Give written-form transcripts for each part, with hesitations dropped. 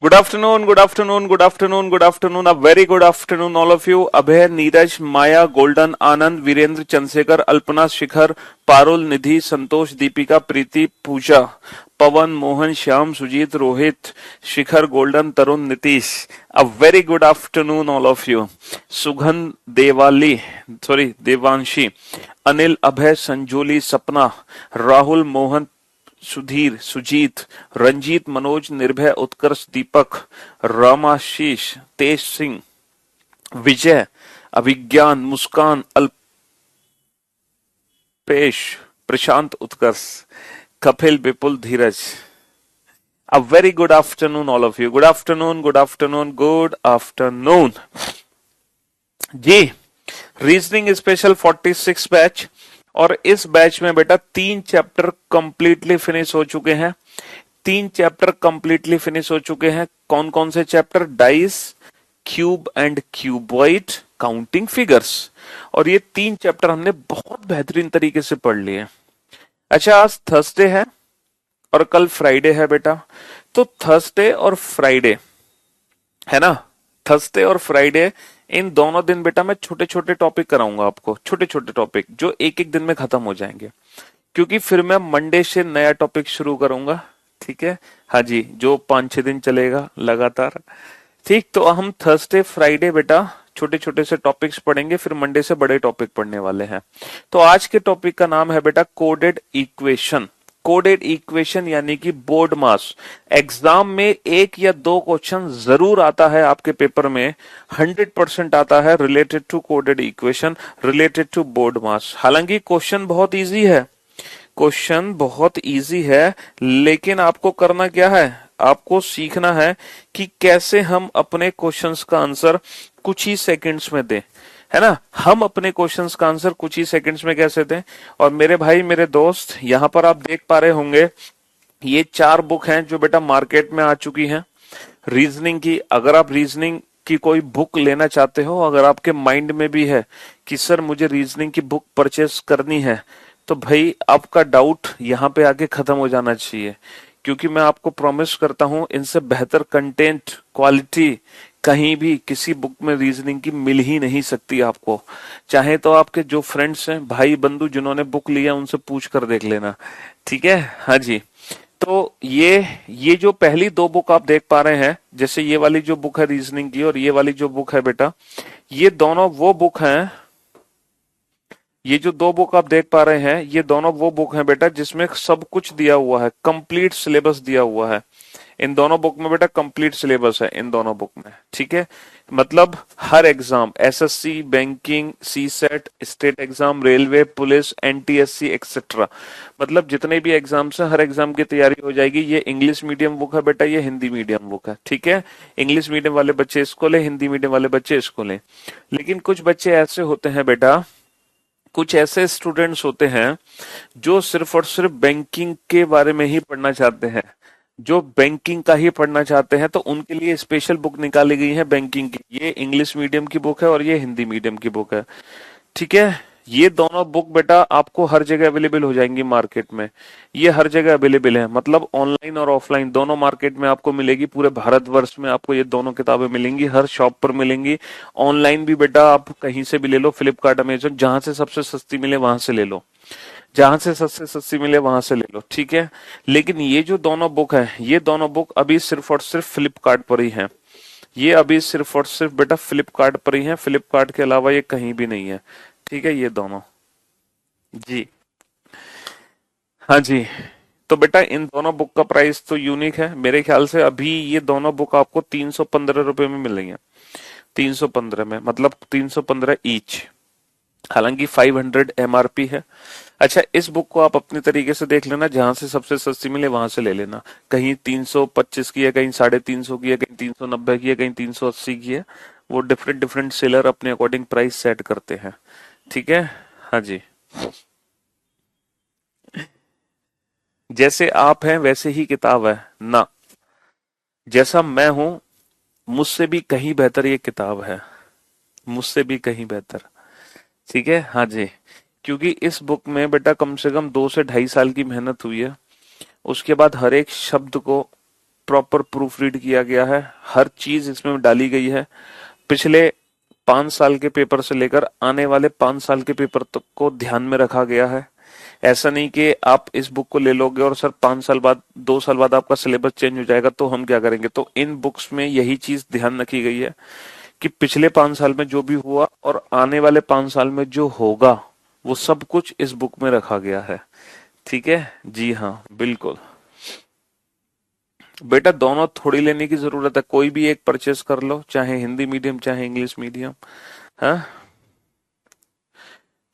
Good afternoon, good afternoon, good afternoon, good afternoon. A very good afternoon, all of you. Abhay, Neeraj, Maya, Golden, Anand, Virendra, Chandrasekhar, Alpana, Shikhar, Parul, Nidhi, Santosh, Deepika, Preeti, Pooja, Pawan, Mohan, Shyam, Sujit, Rohit, Shikhar, Golden, Tarun, Nitish. A very good afternoon, all of you. Sugandh, Devanshi, Anil, Abhay, Sanjoli, Sapna, Rahul, Mohan, Sudhir, Sujit, Ranjit, Manoj, निर्भय, उत्कर्ष, दीपक, रामाशीष, तेज सिंह, विजय, अभिज्ञान, मुस्कान, अल्पेश, प्रशांत, उत्कर्ष, कपिल, विपुल, धीरज. A very good afternoon, all of you. Good afternoon, good afternoon, good afternoon. Ji, reasoning special 46 batch. और इस batch में बेटा 3 chapter completely finish हो चुके हैं. 3 chapter completely finish हो चुके हैं. कौन कौन से chapter? Dice, cube and cuboid, counting figures. और ये 3 चैप्टर हमने बहुत बेहतरीन तरीके से पढ़ लिए. अच्छा, आज थर्सडे है और कल फ्राइडे है बेटा. तो थर्सडे और फ्राइडे है ना, थर्सडे और फ्राइडे, इन दोनों दिन बेटा मैं छोटे छोटे टॉपिक कराऊंगा आपको. छोटे छोटे टॉपिक जो एक एक दिन में खत्म हो जाएंगे, क्योंकि फिर मैं मंडे से नया टॉपिक शुरू करूंगा. ठीक है, हाँ जी, जो 5-6 दिन चलेगा लगातार. ठीक, तो हम थर्सडे फ्राइडे बेटा छोटे छोटे से टॉपिक्स पढ़ेंगे, फिर मंडे से बड़े टॉपिक पढ़ने वाले हैं. तो आज के टॉपिक का नाम है बेटा कोडेड इक्वेशन. कोडेड इक्वेशन यानी कि बोर्ड मास. एग्जाम में 1 या 2 क्वेश्चन जरूर आता है आपके पेपर में, 100% आता है related to coded equation, related to board mass. हालांकि क्वेश्चन बहुत इजी है, क्वेश्चन बहुत इजी है, लेकिन आपको करना क्या है? आपको सीखना है कि कैसे हम अपने क्वेश्चंस का आंसर कुछ ही सेकंड्स में दें, है ना. हम अपने क्वेश्चंस का आंसर कुछ ही सेकंड्स में कैसे दें. और मेरे भाई, मेरे दोस्त, यहाँ पर आप देख पा रहे होंगे ये 4 बुक हैं जो बेटा मार्केट में आ चुकी हैं रीजनिंग की. अगर आप रीजनिंग की कोई बुक लेना चाहते हो, अगर आपके माइंड में भी है कि सर मुझे रीजनिंग की बुक परचेस करनी है, तो भाई आपका डाउट यहाँ पे आके खत्म हो जाना चाहिए. क्योंकि मैं आपको प्रॉमिस करता हूं, इनसे बेहतर कंटेंट क्वालिटी कहीं भी किसी बुक में रीजनिंग की मिल ही नहीं सकती आपको. चाहे तो आपके जो फ्रेंड्स हैं, भाई बंधु जिन्होंने बुक लिया, उनसे पूछ कर देख लेना. ठीक है, हाँ जी. तो ये जो पहली 2 बुक आप देख पा रहे हैं, जैसे ये वाली जो बुक है रीजनिंग की और ये वाली जो बुक है बेटा, ये दोनों वो बुक हैं. ये जो 2 बुक आप देख पा रहे हैं, ये दोनों वो बुक हैं बेटा जिसमें सब कुछ दिया हुआ है, कंप्लीट सिलेबस दिया हुआ है. इन दोनों बुक में बेटा कंप्लीट सिलेबस है इन दोनों बुक में. ठीक है, मतलब हर exam, SSC, banking, CSAT, state exam, railway, police, NTSC etcetera, मतलब जितने भी एग्जाम्स हैं, हर एग्जाम की तैयारी हो जाएगी. ये इंग्लिश मीडियम बुक है बेटा, ये हिंदी मीडियम बुक है. ठीक है, इंग्लिश मीडियम वाले बच्चे इसको लें, हिंदी मीडियम वाले बच्चे इसको लें. लेकिन कुछ बच्चे ऐसे होते हैं बेटा, कुछ ऐसे स्टूडेंट्स होते हैं जो सिर्फ और सिर्फ बैंकिंग के बारे में ही पढ़ना चाहते हैं, जो बैंकिंग का ही पढ़ना चाहते हैं. तो उनके लिए स्पेशल बुक निकाली गई है बैंकिंग की. ये इंग्लिश मीडियम की बुक है और ये हिंदी मीडियम की बुक है. ठीक है, ये दोनों बुक बेटा आपको हर जगह अवेलेबल हो जाएंगी मार्केट में. ये हर जगह अवेलेबल है, मतलब ऑनलाइन और ऑफलाइन दोनों मार्केट में आपको मिलेगी. पूरे भारतवर्ष में आपको ये दोनों किताबें मिलेंगी, हर शॉप पर मिलेंगी. ऑनलाइन भी बेटा आप कहीं से भी ले लो, फ्लिपकार्ट, अमेजन, जहां से सबसे सस्ती मिले वहां से ले लो, जहां से सबसे सस्ती मिले वहां से ले लो. ठीक है, लेकिन ये जो दोनों बुक है, ये दोनों बुक अभी सिर्फ और सिर्फ फ्लिपकार्ट पर ही है. ये अभी सिर्फ और सिर्फ बेटा फ्लिपकार्ट पर ही है, फ्लिपकार्ट के अलावा ये कहीं भी नहीं है. ठीक है, ये दोनों जी, हाँ जी. तो बेटा इन दोनों बुक का प्राइस तो यूनिक है. मेरे ख्याल से अभी ये दोनों बुक आपको 315 रुपए में मिलेंगे. 315 में, मतलब 315 ईच. हालांकि 500 एमआरपी है. अच्छा, इस बुक को आप अपने तरीके से देख लेना, जहां से सबसे सस्ती मिले वहां से ले लेना. कहीं 325 की है, कहीं 350 की है, कहीं 390 की है, कहीं 380 की है. वो डिफरेंट डिफरेंट सेलर अपने अकॉर्डिंग प्राइस सेट करते हैं. ठीक है, हाँ जी. जैसे आप हैं वैसे ही किताब है ना, जैसा मैं हूं मुझसे भी कहीं बेहतर ये किताब है, मुझसे भी कहीं बेहतर. ठीक है, हाँ जी. क्योंकि इस बुक में बेटा कम से कम 2 से 2.5 साल की मेहनत हुई है. उसके बाद हर एक शब्द को प्रॉपर प्रूफ रीड किया गया है, हर चीज इसमें डाली गई है। पिछले 5 साल के पेपर से लेकर आने वाले 5 साल के पेपर तक को ध्यान में रखा गया है। ऐसा नहीं कि आप इस बुक को ले लोगे और सर 5 साल बाद 2 साल बाद आपका सिलेबस चेंज हो जाएगा तो हम क्या करेंगे। तो इन बुक्स में यही चीज ध्यान रखी गई है कि पिछले 5 साल में जो भी हुआ और आने वाले 5 साल में जो होगा वो सब कुछ इस बुक में रखा गया है। ठीक है जी, हाँ बिल्कुल। बेटा दोनों थोड़ी लेने की जरूरत है, कोई भी एक परचेस कर लो, चाहे हिंदी मीडियम चाहे इंग्लिश मीडियम। हाँ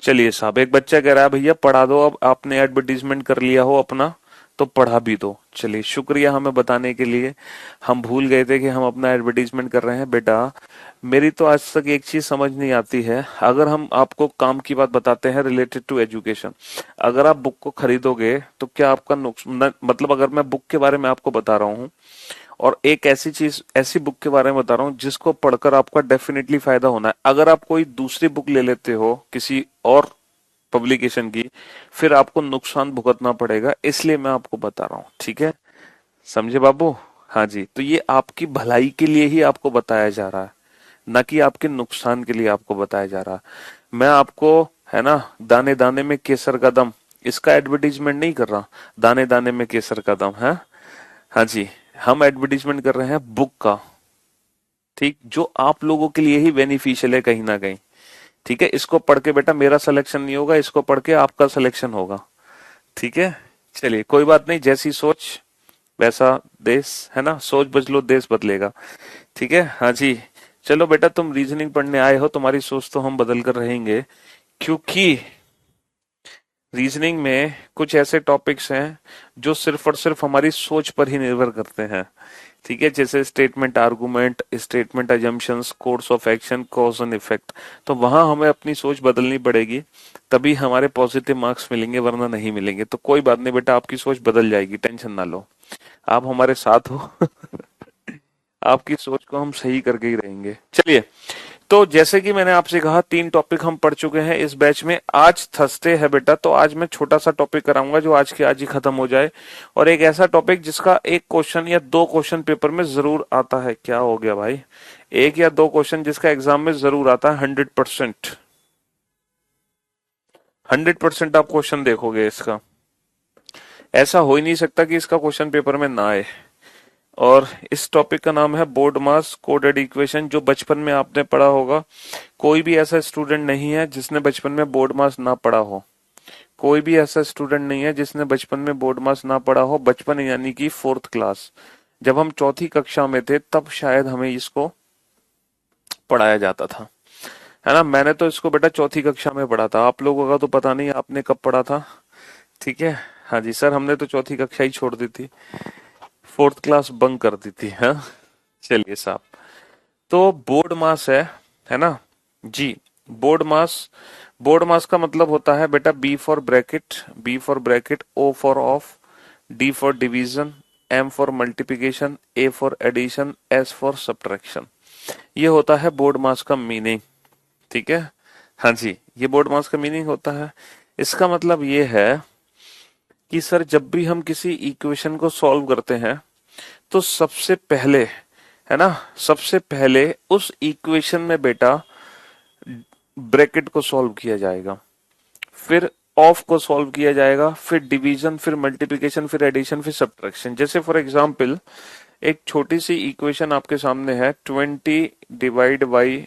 चलिए साहब, एक बच्चा कह रहा है भैया पढ़ा दो, अब आपने एडवर्टीजमेंट कर लिया हो अपना तो पढ़ा भी दो। चलिए शुक्रिया हमें बताने के लिए, हम भूल गए थे कि हम अपना एडवर्टीजमेंट कर रहे हैं। बेटा मेरी तो आज तक एक चीज समझ नहीं आती है, अगर हम आपको काम की बात बताते हैं रिलेटेड टू एजुकेशन, अगर आप बुक को खरीदोगे तो क्या आपका नुकसान, मतलब अगर मैं बुक के बारे में आपको बता रहा हूँ और एक ऐसी चीज, ऐसी बुक के बारे में बता रहा हूँ जिसको पढ़कर आपका डेफिनेटली फायदा होना है, अगर आप कोई दूसरी बुक ले लेते हो किसी और पब्लिकेशन की, फिर आपको नुकसान भुगतना पड़ेगा, इसलिए मैं आपको बता रहा हूँ। ठीक है, समझे बाबू? हाँ जी, तो ये आपकी भलाई के लिए ही आपको बताया जा रहा है, न कि आपके नुकसान के लिए आपको बताया जा रहा है। मैं आपको, है ना, दाने दाने में केसर का दम, इसका एडवर्टीजमेंट नहीं कर रहा, दाने दाने में केसर का दम है। हाँ जी, हम एडवर्टीजमेंट कर रहे हैं बुक का, ठीक, जो आप लोगों के लिए ही बेनिफिशियल है कहीं ना कहीं। ठीक है, इसको पढ़ के बेटा मेरा सिलेक्शन नहीं होगा, इसको पढ़ के आपका सिलेक्शन होगा। ठीक है, चलिए कोई बात नहीं, जैसी सोच वैसा देश, है ना, सोच बदलो देश बदलेगा। ठीक है, हाँ जी। चलो बेटा तुम रीजनिंग पढ़ने आए हो, तुम्हारी सोच तो हम बदल कर रहेंगे, क्योंकि रीजनिंग में कुछ ऐसे टॉपिक्स हैं जो सिर्फ और सिर्फ हमारी सोच पर ही निर्भर करते हैं। ठीक है, जैसे statement argument, statement assumptions, course of action, cause and effect, तो वहां हमें अपनी सोच बदलनी पड़ेगी, तभी हमारे पॉजिटिव मार्क्स मिलेंगे, वरना नहीं मिलेंगे। तो कोई बात नहीं बेटा, आपकी सोच बदल जाएगी, टेंशन ना लो, आप हमारे साथ हो। आपकी सोच को हम सही करके ही रहेंगे। चलिए, तो जैसे कि मैंने आपसे कहा 3 टॉपिक हम पढ़ चुके हैं इस बैच में। आज थर्सडे है बेटा, तो आज मैं छोटा सा टॉपिक कराऊंगा जो आज के आज ही खत्म हो जाए, और एक ऐसा टॉपिक जिसका एक क्वेश्चन या 2 क्वेश्चन पेपर में जरूर आता है। क्या हो गया भाई? 1 या 2 क्वेश्चन जिसका एग्जाम में जरूर आता है, 100%। 100% आप क्वेश्चन देखोगे इसका, ऐसा हो ही नहीं सकता कि इसका क्वेश्चन पेपर में ना आए। और इस टॉपिक का नाम है बोर्ड मास कोडेड इक्वेशन, जो बचपन में आपने पढ़ा होगा। कोई भी ऐसा स्टूडेंट नहीं है जिसने बचपन में बोर्ड मास ना पढ़ा हो, कोई भी ऐसा स्टूडेंट नहीं है जिसने बचपन में बोर्ड मास ना पढ़ा हो। बचपन यानी कि 4th क्लास, जब हम चौथी कक्षा में थे तब शायद हमें इसको पढ़ाया जाता था, है ना। मैंने तो इसको बेटा चौथी कक्षा में पढ़ा था, आप लोगों का तो पता नहीं आपने कब पढ़ा था। ठीक है, हाँ जी सर, हमने तो चौथी कक्षा ही छोड़ दी थी, 4th क्लास बंक कर दी थी। हाँ चलिए साहब, तो बोर्ड मास है ना जी। बोर्ड मास, बोर्ड मास का मतलब होता है बेटा B for bracket, B for bracket, O for of, D for division, M for multiplication, A for addition, S for subtraction. ये होता है बोर्ड मास का मीनिंग। ठीक है, हाँ जी, ये बोर्ड मास का मीनिंग होता है। इसका मतलब ये है कि सर जब भी हम किसी इक्वेशन को सॉल्व करते हैं तो सबसे पहले, है ना, सबसे पहले उस इक्वेशन में बेटा ब्रैकेट को सॉल्व किया जाएगा, फिर ऑफ को सॉल्व किया जाएगा, फिर डिवीजन, फिर मल्टीप्लिकेशन, फिर एडिशन, फिर सब्ट्रैक्शन। जैसे फॉर एग्जांपल एक छोटी सी इक्वेशन आपके सामने है, 20 डिवाइड बाई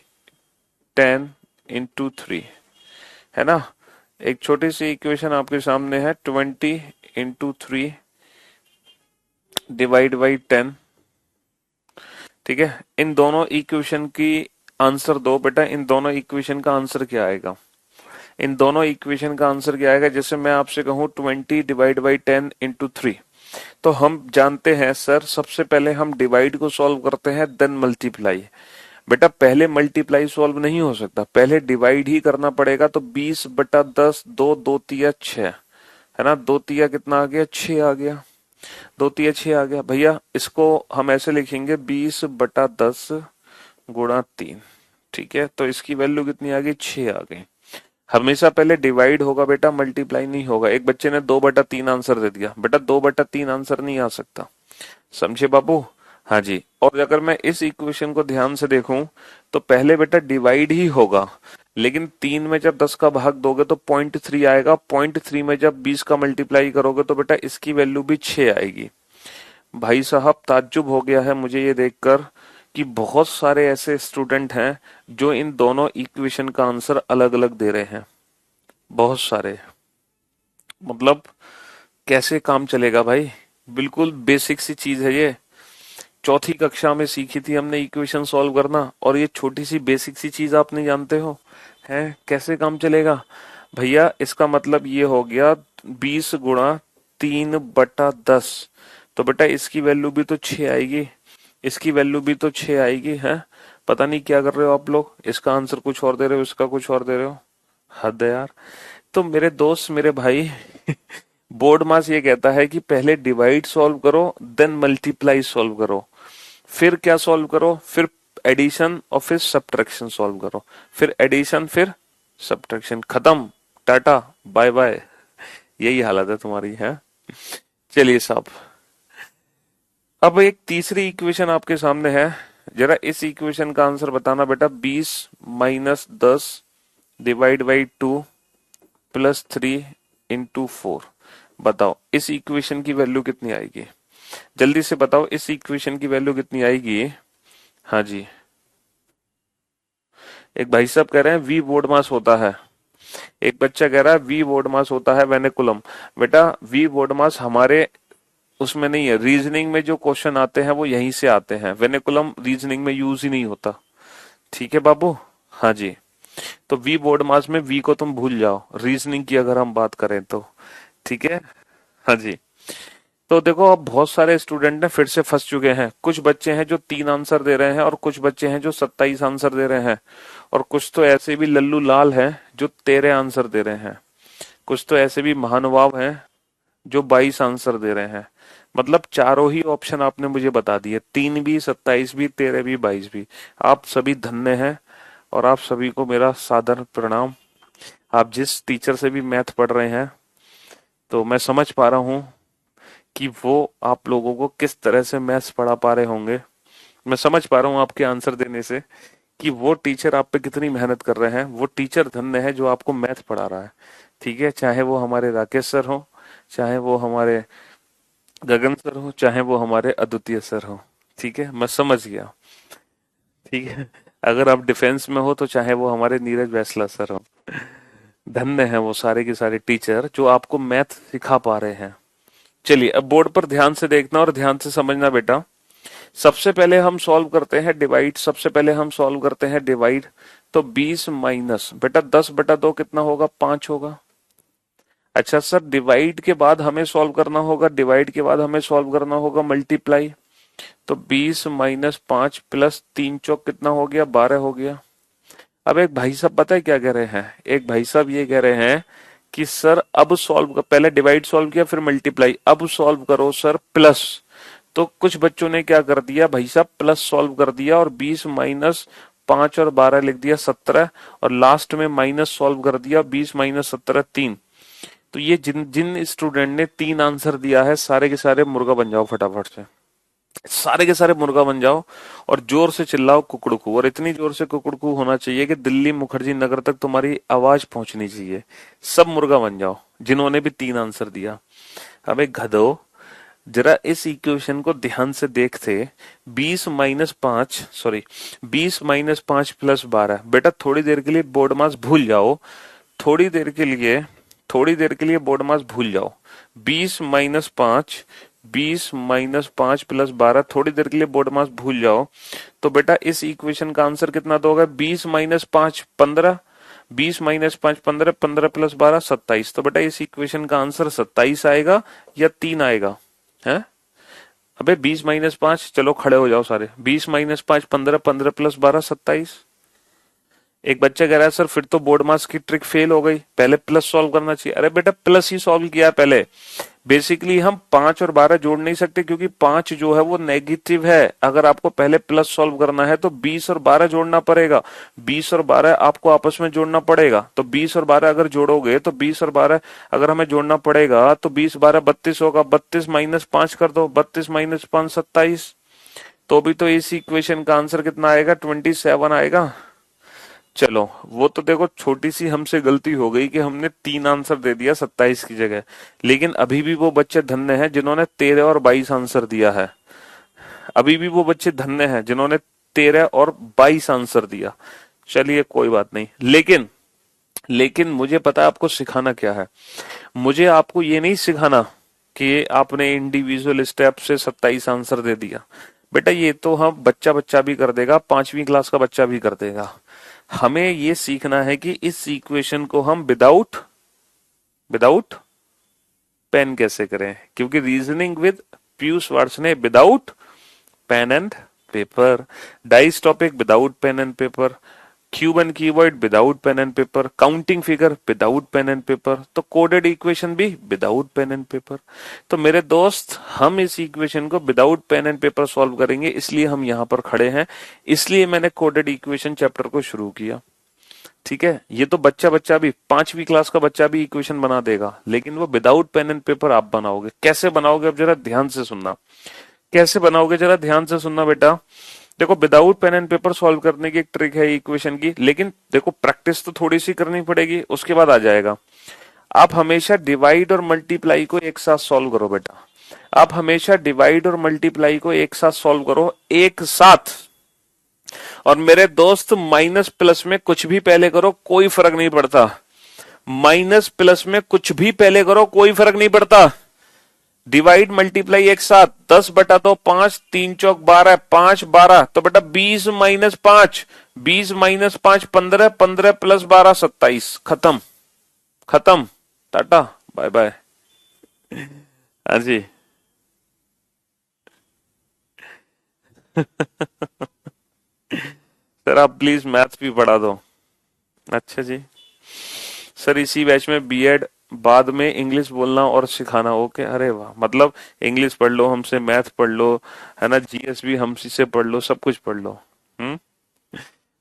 10 इंटू 3, है ना। एक छोटी सी इक्वेशन आपके सामने है, 20 इंटू 3 डिवाइड बाई 10। ठीक है, इन दोनों इक्वेशन की आंसर दो बेटा, इन दोनों इक्वेशन का आंसर क्या आएगा? इन दोनों इक्वेशन का आंसर क्या आएगा? जैसे मैं आपसे कहूं 20 डिवाइड बाई 10 इंटू 3, तो हम जानते हैं सर सबसे पहले हम डिवाइड को सॉल्व करते हैं, देन मल्टीप्लाई। बेटा पहले मल्टीप्लाई सॉल्व नहीं हो सकता, पहले डिवाइड ही करना पड़ेगा। तो 20/10, 2 तिया 6, है ना, 2 तिया कितना आ गया? 6 आ गया, 2 तिया 6 आ गया। भैया इसको हम ऐसे लिखेंगे 20/10 गुणा 3। ठीक है, तो इसकी वैल्यू कितनी आ गई? 6 आ गई। हमेशा पहले डिवाइड होगा बेटा, मल्टीप्लाई नहीं होगा। एक बच्चे ने 2/3 आंसर दे दिया, बेटा 2/3 आंसर नहीं आ सकता, समझे बाबू? हाँ जी। और अगर मैं इस इक्वेशन को ध्यान से देखूं तो पहले बेटा डिवाइड ही होगा, लेकिन 3 में जब 10 का भाग दोगे तो 0.3 आएगा, 0.3 में जब 20 का मल्टीप्लाई करोगे तो बेटा इसकी वैल्यू भी 6 आएगी। भाई साहब ताज्जुब हो गया है मुझे ये देखकर कि बहुत सारे ऐसे स्टूडेंट हैं जो इन दोनों इक्वेशन का आंसर अलग अलग दे रहे हैं, बहुत सारे। मतलब कैसे काम चलेगा भाई? बिल्कुल बेसिक सी चीज है ये, चौथी कक्षा में सीखी थी हमने इक्वेशन सॉल्व करना, और ये छोटी सी बेसिक सी चीज आप नहीं जानते हो? हैं कैसे काम चलेगा भैया? इसका मतलब ये हो गया 20 गुणा 3/10, तो बेटा इसकी वैल्यू भी तो 6 आएगी, इसकी वैल्यू भी तो 6 आएगी। है पता नहीं क्या कर रहे हो आप लोग, इसका आंसर कुछ और दे रहे हो, इसका कुछ और दे रहे हो, हद है यार। तो मेरे दोस्त मेरे भाई बोर्ड मास ये कहता है कि पहले डिवाइड सॉल्व करो, देन मल्टीप्लाई सॉल्व करो, फिर क्या सॉल्व करो, फिर एडिशन और फिर सब्ट्रैक्शन सॉल्व करो, फिर एडिशन फिर सब्ट्रैक्शन, खत्म, टाटा बाय बाय। यही हालत है तुम्हारी है। चलिए साहब, अब एक तीसरी इक्वेशन आपके सामने है, जरा इस इक्वेशन का आंसर बताना बेटा। 20 - 10 डिवाइड बाई 2 प्लस 3 × 4, बताओ इस इक्वेशन की वैल्यू कितनी आएगी? जल्दी से बताओ इस इक्वेशन की वैल्यू कितनी आएगी? हाँ जी। एक भाई साहब कह रहे हैं वी बोर्ड मास होता है, एक बच्चा कह रहा है वी बोर्ड मास होता है वेनेकुलम। बेटा वी बोर्ड मास हमारे उसमें नहीं है, रीजनिंग में जो क्वेश्चन आते हैं वो यहीं से आते हैं, वेनेकुलम रीजनिंग में यूज ही नहीं होता। ठीक है बाबू? हाँ जी। तो वी बोर्ड मास में वी को तुम भूल जाओ, रीजनिंग की अगर हम बात करें तो। ठीक है? हाँ जी। तो देखो अब बहुत सारे स्टूडेंट ने फिर से फंस चुके हैं, कुछ बच्चे हैं जो 3 आंसर दे रहे हैं और कुछ बच्चे हैं जो 27 आंसर दे रहे हैं, और कुछ तो ऐसे भी लल्लू लाल हैं जो 13 आंसर दे रहे हैं, कुछ तो ऐसे भी महानुभाव हैं जो 22 आंसर दे रहे हैं। मतलब चारों ही ऑप्शन आपने मुझे बता दिए, 3 भी, 27 भी, 13 भी, 22 भी। आप सभी धन्य हैं और आप सभी को मेरा सादर प्रणाम। आप जिस टीचर से भी मैथ पढ़ रहे हैं, तो मैं समझ पा रहा हूँ कि वो आप लोगों को किस तरह से मैथ्स पढ़ा पा रहे होंगे। मैं समझ पा रहा हूँ आपके आंसर देने से कि वो टीचर आप पे कितनी मेहनत कर रहे हैं। वो टीचर धन्य है जो आपको मैथ पढ़ा रहा है। ठीक है? चाहे वो हमारे राकेश सर हो, चाहे वो हमारे गगन सर हो, चाहे वो हमारे अद्वितीय सर हो। ठीक है? मैं समझ गया। ठीक है? अगर आप डिफेंस में हो तो चाहे वो हमारे नीरज वैसला सर हो, धन्य है वो सारे के सारे टीचर जो आपको मैथ सिखा पा रहे हैं। चलिए अब बोर्ड पर ध्यान से देखना और ध्यान से समझना बेटा। सबसे पहले हम सॉल्व करते हैं डिवाइड, सबसे पहले हम सॉल्व करते हैं डिवाइड। तो 20 माइनस बेटा 10/2 कितना होगा? 5 होगा। अच्छा सर, डिवाइड के बाद हमें सॉल्व करना होगा, डिवाइड के बाद हमें सॉल्व करना होगा मल्टीप्लाई। तो 20 - 5 प्लस 3 चौक कितना हो गया? 12 हो गया। अब एक भाई साहब पता है क्या कह रहे हैं? एक भाई साहब ये कह रहे हैं कि सर अब सॉल्व कर, पहले डिवाइड सॉल्व किया फिर मल्टीप्लाई, अब सॉल्व करो सर प्लस। तो कुछ बच्चों ने क्या कर दिया भाई साहब, प्लस सॉल्व कर दिया और 20 - 5 और 12 लिख दिया 17, और लास्ट में माइनस सॉल्व कर दिया, 20 - 17 3। तो ये जिन जिन स्टूडेंट ने 3 आंसर दिया है, सारे के सारे मुर्गा बन जाओ फटाफट से, सारे के सारे मुर्गा बन जाओ और जोर से चिल्लाओ कुकड़कू, और इतनी जोर से कुकड़कू होना चाहिए कि दिल्ली मुखर्जी नगर तक तुम्हारी आवाज पहुंचनी चाहिए। सब मुर्गा बन जाओ जिन्होंने भी 3 आंसर दिया। अब एक गधो, जरा इस इक्वेशन को ध्यान से देखते। 20 - 5 प्लस 12, बेटा थोड़ी देर के लिए बोर्ड मास भूल जाओ, थोड़ी देर के लिए, थोड़ी देर के लिए बोर्ड मास भूल जाओ। 20 - 5, 20 - 5 प्लस 12, थोड़ी देर के लिए बोर्ड मास भूल जाओ। तो बेटा इस इक्वेशन का आंसर कितना तो होगा? 20 - 5 15, 20 - 5 15, 15 प्लस 12 27। तो बेटा इस इक्वेशन का आंसर 27 आएगा या 3 आएगा? है अबे 20 - 5, चलो खड़े हो जाओ सारे। 20 - 5 15, 15 प्लस 12 27। एक बच्चा कह रहा है सर फिर तो बोर्ड मास की ट्रिक फेल हो गई, पहले प्लस सॉल्व करना चाहिए। अरे बेटा प्लस ही सॉल्व किया पहले, बेसिकली हम 5 और 12 जोड़ नहीं सकते क्योंकि 5 जो है वो नेगेटिव है। अगर आपको पहले प्लस सॉल्व करना है तो 20 और 12 जोड़ना पड़ेगा, 20 और 12 आपको आपस में जोड़ना पड़ेगा। तो 20 और 12 अगर जोड़ोगे तो 20 और 12 अगर हमें जोड़ना पड़ेगा तो 20 12 32 होगा, 32 माइनस 5 कर दो, 32 माइनस 5 27। तो भी तो इस इक्वेशन का आंसर कितना आएगा, 27 आएगा। चलो वो तो देखो छोटी सी हमसे गलती हो गई कि हमने 3 आंसर दे दिया 27 की जगह, लेकिन अभी भी वो बच्चे धन्य हैं जिन्होंने 13 और 22 आंसर दिया है। अभी भी वो बच्चे धन्य हैं जिन्होंने 13 और 22 आंसर दिया। चलिए कोई बात नहीं, लेकिन लेकिन मुझे पता है आपको सिखाना क्या है। मुझे आपको ये नहीं सिखाना कि आपने इंडिविजुअल स्टेप से 27 आंसर दे दिया। बेटा ये तो हम बच्चा बच्चा भी कर देगा, 5वीं क्लास का बच्चा भी कर देगा। हमें ये सीखना है कि इस इक्वेशन को हम विदाउट विदाउट पेन कैसे करें, क्योंकि रीजनिंग विद पीयूष वार्ष ने without pen and paper, dice topic without pen and paper, cube and keyword without pen and paper, counting figure without pen and paper, तो कोडेड इक्वेशन भी without pen and paper. तो मेरे दोस्त हम इस equation को without pen and paper solve करेंगे, इसलिए हम यहां पर खड़े हैं, इसलिए मैंने कोडेड इक्वेशन चैप्टर को शुरू किया। ठीक है, ये तो बच्चा बच्चा भी 5वीं क्लास का बच्चा भी इक्वेशन बना देगा, लेकिन वो विदाउट पेन एंड पेपर आप बनाओगे। कैसे बनाओगे, अब जरा ध्यान से सुनना। कैसे बनाओगे जरा ध्यान से सुनना बेटा। देखो without pen and paper solve करने की एक ट्रिक है इक्वेशन की, लेकिन देखो प्रैक्टिस तो थोड़ी सी करनी पड़ेगी, उसके बाद आ जाएगा। आप हमेशा डिवाइड और मल्टीप्लाई को एक साथ सॉल्व करो बेटा। आप हमेशा डिवाइड और मल्टीप्लाई को एक साथ सॉल्व करो, एक साथ। और मेरे दोस्त माइनस प्लस में कुछ भी पहले करो कोई फर्क नहीं पड़ता। माइनस प्लस में कुछ भी पहले करो कोई फर्क नहीं पड़ता। डिवाइड मल्टीप्लाई एक साथ, 10 बटा 2 5, 3 चौक 12, 5 12, तो बेटा 20 माइनस 5, 20 माइनस 5 15, 15 प्लस 12 27। खत्म खत्म, टाटा बाय बाय। हाँ जी। सर आप प्लीज मैथ भी पढ़ा दो। अच्छा जी। सर इसी बैच में बीएड, बाद में इंग्लिश बोलना और सिखाना। ओके, अरे वाह, मतलब इंग्लिश पढ़ लो हमसे, मैथ पढ़ लो, है ना, जीएस भी हमसे से पढ़ लो, सब कुछ पढ़ लो। हम्म।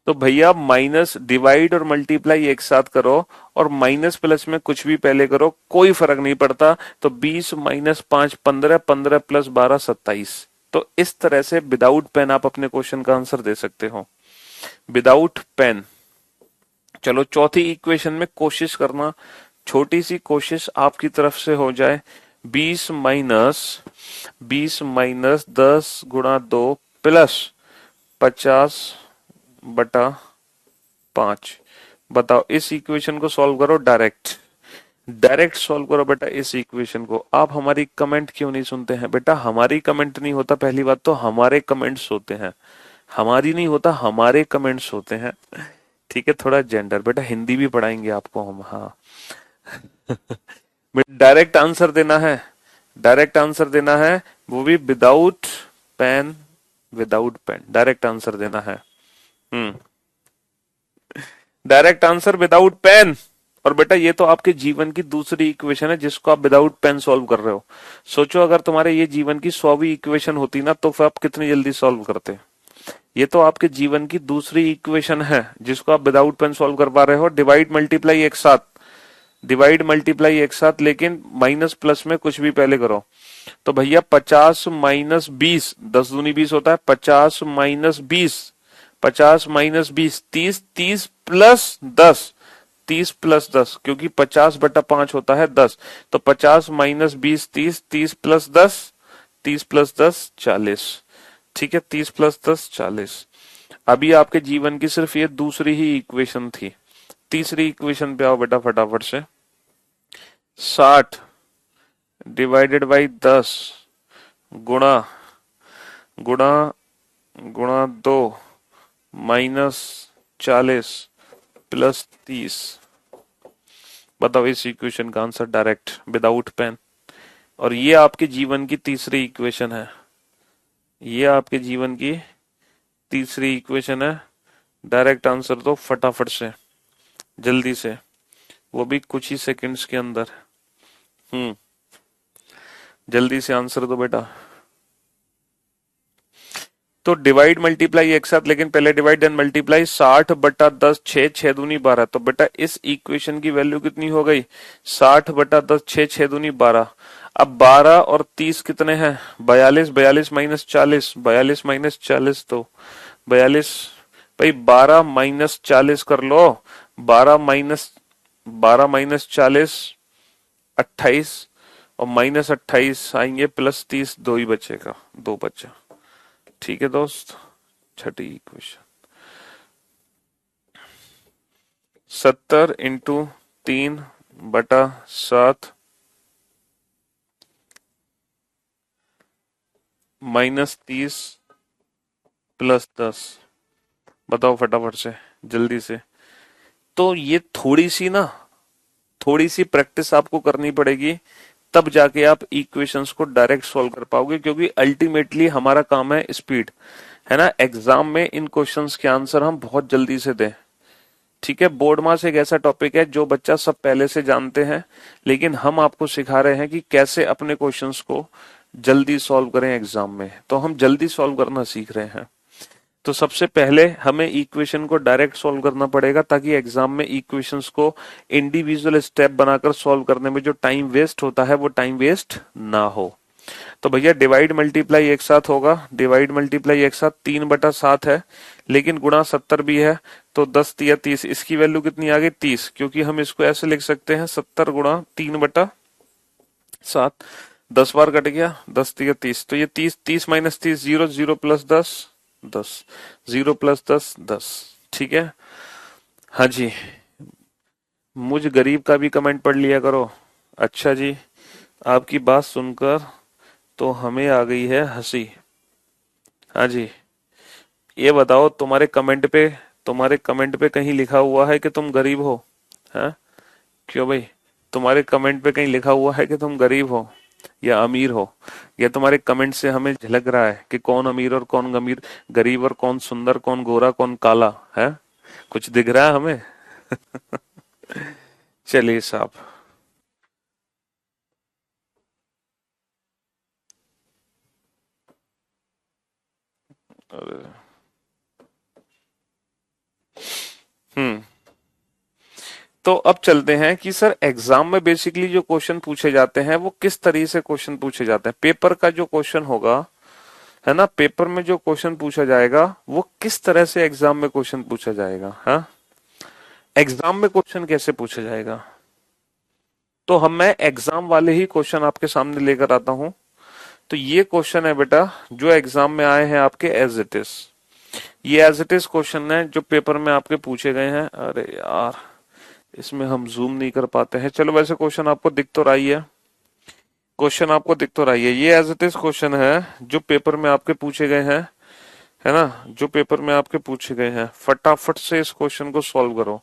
तो भैया माइनस डिवाइड और मल्टीप्लाई एक साथ करो, और माइनस प्लस में कुछ भी पहले करो कोई फर्क नहीं पड़ता। तो 20 माइनस 5 15, 15 प्लस 12 27। तो इस तरह से विदाउट पेन आप अपने क्वेश्चन का आंसर दे सकते हो, विदाउट पेन। चलो चौथी इक्वेशन में कोशिश करना, छोटी सी कोशिश आपकी तरफ से हो जाए। 20 माइनस 10 गुणा 2 प्लस 50 बटा 5। बताओ इस इक्वेशन को सॉल्व करो, डायरेक्ट डायरेक्ट सॉल्व करो बेटा इस इक्वेशन को। आप हमारी कमेंट क्यों नहीं सुनते हैं बेटा? हमारी कमेंट नहीं होता, पहली बात तो हमारे कमेंट्स होते हैं, हमारी नहीं होता, हमारे कमेंट्स होते हैं। ठीक है, थोड़ा जेंडर, बेटा हिंदी भी पढ़ाएंगे आपको हम। हाँ डायरेक्ट आंसर देना है, डायरेक्ट आंसर देना है, वो भी without pen, without pen direct answer देना है। Direct answer without pen. और बेटा ये तो आपके जीवन की दूसरी इक्वेशन है जिसको आप विदाउट पेन सॉल्व कर रहे हो। सोचो अगर तुम्हारे ये जीवन की 100वीं इक्वेशन होती ना, तो फिर आप कितनी जल्दी सॉल्व करते। ये तो आपके जीवन की दूसरी इक्वेशन है जिसको आप विदाउट पेन सॉल्व कर पा रहे हो। डिवाइड मल्टीप्लाई एक साथ, डिवाइड मल्टीप्लाई एक साथ, लेकिन माइनस प्लस में कुछ भी पहले करो। तो भैया 50 माइनस 20, 10 दूनी 20 होता है, 50 माइनस 20, 50 माइनस 20 30, 30 प्लस 10, 30 प्लस 10, क्योंकि 50 बटा 5 होता है 10। तो 50 माइनस 20 30, 30 प्लस 10, 30 प्लस 10 40। ठीक है, 30 प्लस 10 40। अभी आपके जीवन की सिर्फ ये दूसरी ही इक्वेशन थी। तीसरी इक्वेशन पे आओ बेटा फटाफट से। 60 डिवाइडेड बाई 10 गुणा गुणा गुणा 2 माइनस 40 प्लस 30। बताओ इस इक्वेशन का आंसर डायरेक्ट विदाउट पेन। और ये आपके जीवन की तीसरी इक्वेशन है, ये आपके जीवन की तीसरी इक्वेशन है। डायरेक्ट आंसर दो फटाफट से, जल्दी से, वो भी कुछ ही सेकंड्स के अंदर। जल्दी से आंसर दो बेटा। तो डिवाइड मल्टीप्लाई एक साथ, लेकिन पहले डिवाइड देन मल्टीप्लाई। 60/10, 6 6 दूनी 12। तो बेटा इस इक्वेशन की वैल्यू कितनी हो गई? 60/10, 6 6 दूनी 12। अब 12 और 30 कितने हैं? 42। 42 माइनस 40, 42 माइनस 40 तो 42। भाई 12 माइनस 40 कर लो। 12 माइनस 40 28, और माइनस 28 आएंगे प्लस 30, दो ही बचेगा, दो बचा। ठीक है दोस्त, छठी इक्वेशन 70 × 3/7 -30 + 10। बताओ फटाफट से, जल्दी से। तो ये थोड़ी सी प्रैक्टिस आपको करनी पड़ेगी, तब जाके आप इक्वेशंस को डायरेक्ट सॉल्व कर पाओगे, क्योंकि अल्टीमेटली हमारा काम है स्पीड, है ना। एग्जाम में इन क्वेश्चंस के आंसर हम बहुत जल्दी से दें। ठीक है, बोर्ड मास एक ऐसा टॉपिक है जो बच्चा सब पहले से जानते हैं, लेकिन हम आपको सिखा रहे हैं कि कैसे अपने क्वेश्चंस को जल्दी सॉल्व करें एग्जाम में। तो हम जल्दी सॉल्व करना सीख रहे हैं। तो सबसे पहले हमें इक्वेशन को डायरेक्ट सॉल्व करना पड़ेगा, ताकि एग्जाम में इक्वेशंस को इंडिविजुअल स्टेप बनाकर सॉल्व करने में जो टाइम वेस्ट होता है वो टाइम वेस्ट ना हो। तो भैया डिवाइड मल्टीप्लाई एक साथ होगा, डिवाइड मल्टीप्लाई एक साथ। 3/7 है, लेकिन गुणा 70 भी है, तो 10 तिया 30। इसकी वैल्यू कितनी आ गई? 30, क्योंकि हम इसको ऐसे लिख सकते हैं 70 गुणा 3/7। 10 बार कट गया, 10 तिया 30। तो ये 30, 30 माइनस 30 0, 0 + 10 10, 0 + 10 10। ठीक है, हाँ जी। मुझ गरीब का भी कमेंट पढ़ लिया करो। अच्छा जी, आपकी बात सुनकर तो हमें आ गई है हंसी। हाँ जी, ये बताओ तुम्हारे कमेंट पे कहीं लिखा हुआ है कि तुम गरीब हो? हाँ, क्यों भाई? तुम्हारे कमेंट पे कहीं लिखा हुआ है कि तुम गरीब हो या अमीर हो? या तुम्हारे कमेंट से हमें झलक रहा है कि कौन अमीर और कौन गमीर, गरीब और कौन सुंदर, कौन गोरा कौन काला है? कुछ दिख रहा है हमें? चलिए साहब। हम्म, तो अब चलते हैं कि सर एग्जाम में बेसिकली जो क्वेश्चन पूछे जाते हैं वो किस तरीके से क्वेश्चन पूछे जाते हैं। पेपर का जो क्वेश्चन होगा, है ना, पेपर में जो क्वेश्चन पूछा जाएगा वो किस तरह से एग्जाम में क्वेश्चन पूछा जाएगा। हाँ, एग्जाम में क्वेश्चन कैसे पूछा जाएगा? तो मैं एग्जाम वाले ही क्वेश्चन आपके सामने लेकर आता हूं। तो ये क्वेश्चन है बेटा जो एग्जाम में आए हैं आपके एज इट इज। ये एज इट इज क्वेश्चन है जो पेपर में आपके पूछे गए हैं। अरे यार, इसमें हम जूम नहीं कर पाते हैं। चलो, वैसे क्वेश्चन आपको दिख तो रही है, क्वेश्चन आपको दिख तो रही है। ये एज इट इज क्वेश्चन है जो पेपर में आपके पूछे गए हैं, है ना, जो पेपर में आपके पूछे गए हैं। फटाफट से इस क्वेश्चन को सॉल्व करो।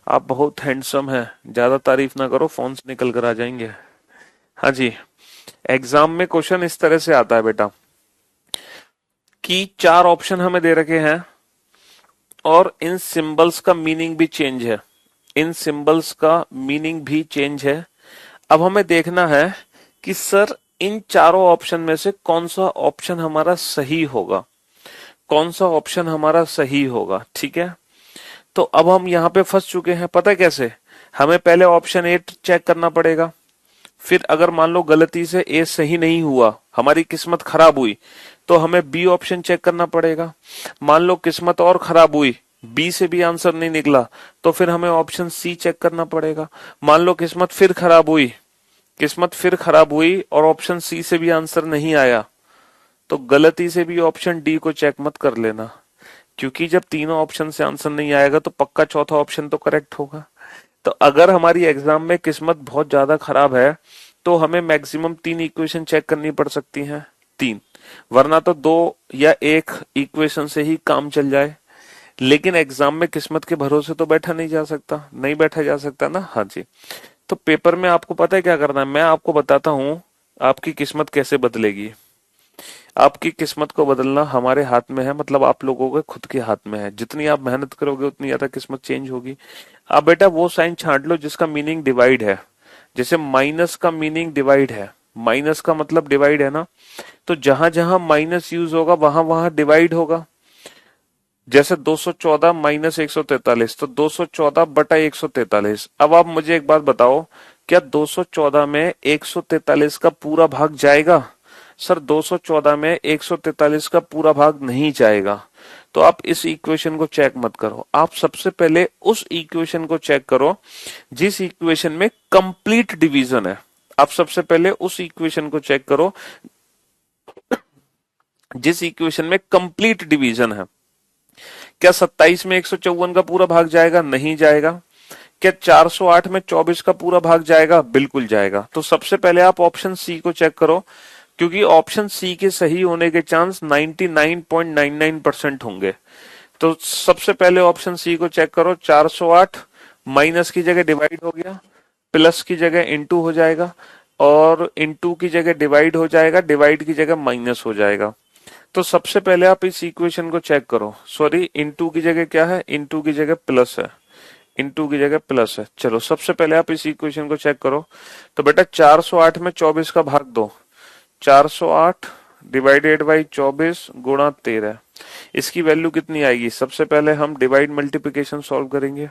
आप बहुत हैंडसम हैं, ज्यादा तारीफ ना करो, फोन से निकल कर आ जाएंगे। हाँ जी, एग्जाम में क्वेश्चन इस तरह से आता है बेटा कि चार ऑप्शन हमें दे रखे हैं और इन सिंबल्स का मीनिंग भी चेंज है। इन सिंबल्स का मीनिंग भी चेंज है। अब हमें देखना है कि सर इन चारों ऑप्शन में से कौन सा ऑप्शन हमारा सही होगा, कौन सा ऑप्शन हमारा सही होगा। ठीक है, तो अब हम यहां पे फंस चुके हैं। पता है कैसे? हमें पहले ऑप्शन ए चेक करना पड़ेगा, फिर अगर मान लो गलती से ए सही नहीं हुआ, हमारी किस्मत खराब हुई, तो हमें बी ऑप्शन चेक करना पड़ेगा। मान लो किस्मत और खराब हुई, बी से भी आंसर नहीं निकला, तो फिर हमें ऑप्शन सी चेक करना पड़ेगा। मान लो किस्मत फिर खराब हुई और ऑप्शन सी से भी आंसर नहीं आया, तो गलती से भी ऑप्शन डी को चेक मत कर लेना, क्योंकि जब तीनों ऑप्शन से आंसर नहीं आएगा तो पक्का चौथा ऑप्शन तो करेक्ट होगा। तो अगर हमारी एग्जाम में किस्मत बहुत ज्यादा खराब है तो हमें मैक्सिमम 3 इक्वेशन चेक करनी पड़ सकती हैं, 3, वरना तो 2 या 1 इक्वेशन से ही काम चल जाए। लेकिन एग्जाम में किस्मत के भरोसे तो बैठा नहीं जा सकता, नहीं बैठा जा सकता ना। हाँ जी, तो पेपर में आपको पता है क्या करना है? मैं आपको बताता हूं आपकी किस्मत कैसे बदलेगी। आपकी किस्मत को बदलना हमारे हाथ में है, मतलब आप लोगों के खुद के हाथ में है। जितनी आप मेहनत करोगे उतनी ज्यादा किस्मत चेंज होगी। आप बेटा वो साइन छांट लो जिसका मीनिंग डिवाइड है। जैसे माइनस का मीनिंग डिवाइड है, माइनस का मतलब डिवाइड है ना, तो जहां जहां माइनस यूज होगा वहां वहां डिवाइड होगा। जैसे 214 माइनस 143, तो 214 बटा 143। अब आप मुझे एक बात बताओ, क्या 214 में 143 का पूरा भाग जाएगा? सर 214 में 143 का पूरा भाग नहीं जाएगा। तो आप इस इक्वेशन को चेक मत करो, आप सबसे पहले उस इक्वेशन को चेक करो जिस इक्वेशन में कंप्लीट डिवीजन है। आप सबसे पहले उस इक्वेशन को चेक करो जिस इक्वेशन में कंप्लीट डिवीजन है। क्या 27 में 154 का पूरा भाग जाएगा? नहीं जाएगा। क्या 408 में 24 का पूरा भाग जाएगा? बिल्कुल जाएगा। तो सबसे पहले आप ऑप्शन सी को चेक करो, क्योंकि ऑप्शन सी के सही होने के चांस 99.99% होंगे। तो सबसे पहले ऑप्शन सी को चेक करो। 408 माइनस की जगह डिवाइड हो गया, प्लस की जगह इंटू हो जाएगा, और इंटू की जगह डिवाइड हो जाएगा, डिवाइड की जगह माइनस हो जाएगा। तो सबसे पहले आप इस इक्वेशन को चेक करो। सॉरी, इनटू की जगह क्या है? इनटू की जगह प्लस है, इनटू की जगह प्लस है। चलो सबसे पहले आप इस इक्वेशन को चेक करो। तो बेटा 408 में 24 का भाग दो, 408 डिवाइडेड बाई 24 गुणा 13। इसकी वैल्यू कितनी आएगी? सबसे पहले हम डिवाइड मल्टीप्लिकेशन सॉल्व करेंगे।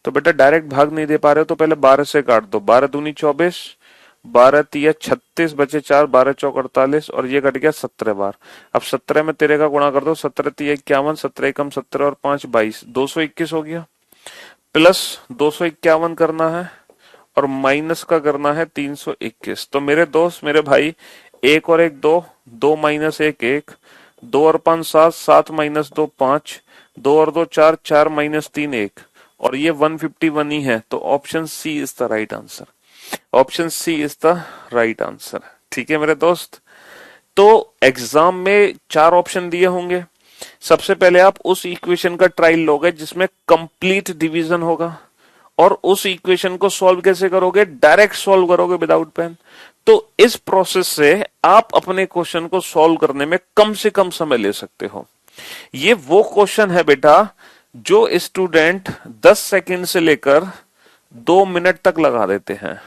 तो बेटा डायरेक्ट भाग नहीं दे पा रहे हो तो पहले 12 से काट दो। 12 दूनी 24, 12 तिया 36, बचे 4, 12 चौक 48, और ये कट गया 17 बार। अब 17 में 13 का गुणा कर दो, 17 तिया 51, 17 एकम 17 और 5 22, 221 हो गया। प्लस 251 करना है और माइनस का करना है 321। तो मेरे दोस्त, मेरे भाई, एक और एक दो, दो माइनस एक एक, दो और पांच सात, सात माइनस दो पांच, दो और दो चार, चार माइनस तीन एक, और ये 151 ही है। तो option C is the right answer. Option C is the right answer. ठीक है मेरे दोस्त। तो एग्जाम में चार ऑप्शन दिए होंगे। सबसे पहले आप उस इक्वेशन का ट्रायल लोगे जिसमें कंप्लीट डिवीजन होगा, और उस इक्वेशन को सॉल्व कैसे करोगे? डायरेक्ट सॉल्व करोगे विदाउट पेन। तो इस प्रोसेस से आप अपने क्वेश्चन को सॉल्व करने में कम से कम समय ले सकते हो। ये वो क्वेश्चन है बेटा जो स्टूडेंट 10 सेकंड से लेकर 2 मिनट तक लगा देते हैं।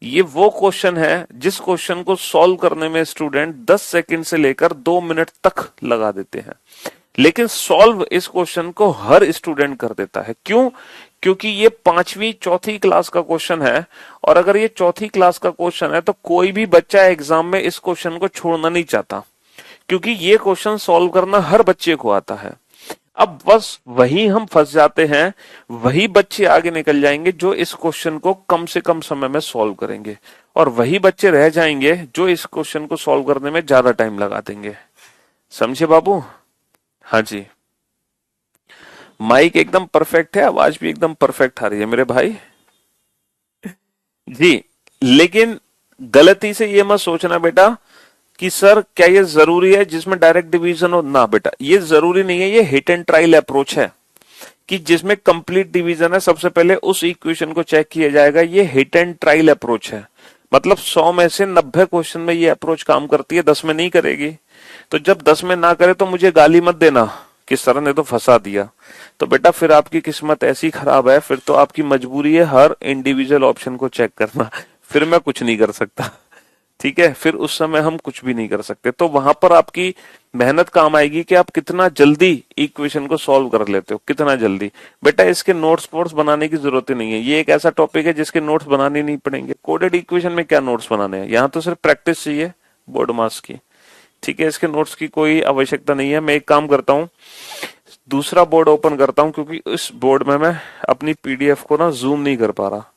ये वो क्वेश्चन है जिस क्वेश्चन को सॉल्व करने में स्टूडेंट 10 सेकंड से लेकर 2 मिनट तक लगा देते हैं। लेकिन सॉल्व इस क्वेश्चन को हर स्टूडेंट कर देता है। क्यों? क्योंकि ये पांचवी चौथी क्लास का क्वेश्चन है, और अगर ये चौथी क्लास का क्वेश्चन है तो कोई भी बच्चा एग्जाम में इस क्वेश्चन को छोड़ना नहीं चाहता, क्योंकि ये क्वेश्चन सॉल्व करना हर बच्चे को आता है। अब बस वही हम फंस जाते हैं, वही बच्चे आगे निकल जाएंगे जो इस क्वेश्चन को कम से कम समय में सॉल्व करेंगे, और वही बच्चे रह जाएंगे जो इस क्वेश्चन को सॉल्व करने में ज्यादा टाइम लगा देंगे। समझे बाबू? हाँ जी। माइक एकदम परफेक्ट है, आवाज भी एकदम परफेक्ट आ रही है मेरे भाई जी। लेकिन गलती से ये मत सोचना बेटा कि सर क्या ये जरूरी है जिसमें डायरेक्ट डिवीजन हो। ना बेटा, ये जरूरी नहीं है। ये हिट एंड ट्रायल अप्रोच है कि जिसमें कंप्लीट डिवीजन है सबसे पहले उस इक्वेशन को चेक किया जाएगा। ये हिट एंड ट्रायल अप्रोच है। मतलब 100 में से 90 क्वेश्चन में ये अप्रोच काम करती है, 10 में नहीं करेगी। तो जब 10 में ना करे तो मुझे गाली मत देना कि सर ने तो फंसा दिया। तो बेटा फिर आपकी किस्मत ऐसी खराब है, फिर तो आपकी मजबूरी है हर इंडिविजुअल ऑप्शन को चेक करना। फिर मैं कुछ नहीं कर सकता। ठीक है, फिर उस समय हम कुछ भी नहीं कर सकते। तो वहां पर आपकी मेहनत काम आएगी कि आप कितना जल्दी इक्वेशन को सॉल्व कर लेते हो, कितना जल्दी। बेटा इसके नोट्स पोट्स बनाने की जरूरत ही नहीं है। ये एक ऐसा टॉपिक है जिसके नोट्स बनाने नहीं पड़ेंगे। कोडेड इक्वेशन में क्या नोट्स बनाने हैं? यहाँ तो सिर्फ प्रैक्टिस चाहिए बोर्ड मार्क्स की। ठीक है, इसके नोट्स की कोई आवश्यकता नहीं है। मैं एक काम करता हूँ, दूसरा बोर्ड ओपन करता हूँ, क्योंकि इस बोर्ड में मैं अपनी पीडीएफ को ना जूम नहीं कर पा रहा,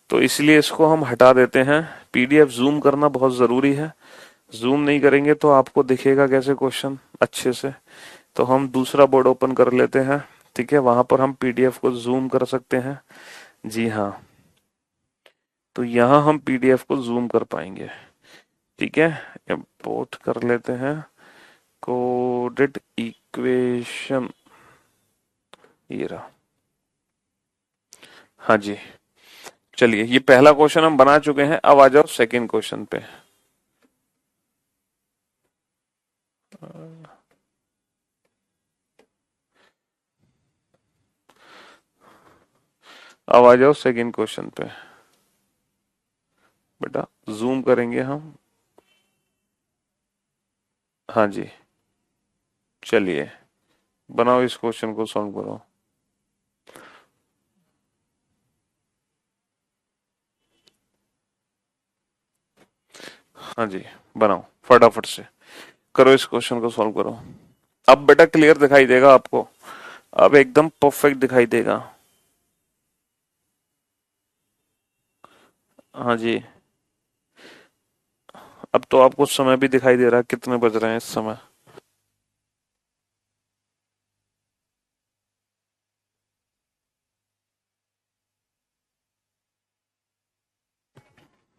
तो इसलिए इसको हम हटा देते हैं। पीडीएफ जूम करना बहुत जरूरी है। जूम नहीं करेंगे तो आपको दिखेगा कैसे क्वेश्चन अच्छे से। तो हम दूसरा बोर्ड ओपन कर लेते हैं। ठीक है, वहां पर हम पीडीएफ को जूम कर सकते हैं। जी हाँ, तो यहां हम पीडीएफ को जूम कर पाएंगे। ठीक है, इंपोर्ट कर लेते हैं कोडेड इक्वेशन। ये रहा। हाँ जी, चलिए ये पहला क्वेश्चन हम बना चुके हैं। अब आ जाओ सेकेंड क्वेश्चन पे। अब आ जाओ सेकेंड क्वेश्चन पे। बेटा जूम करेंगे हम। हाँ जी, चलिए बनाओ, इस क्वेश्चन को सॉल्व करो। हाँ जी, बनाओ फटाफट से, करो इस क्वेश्चन को सॉल्व करो। अब बेटा क्लियर दिखाई देगा आपको, अब एकदम परफेक्ट दिखाई देगा। हाँ जी, अब तो आपको समय भी दिखाई दे रहा है, कितने बज रहे हैं इस समय।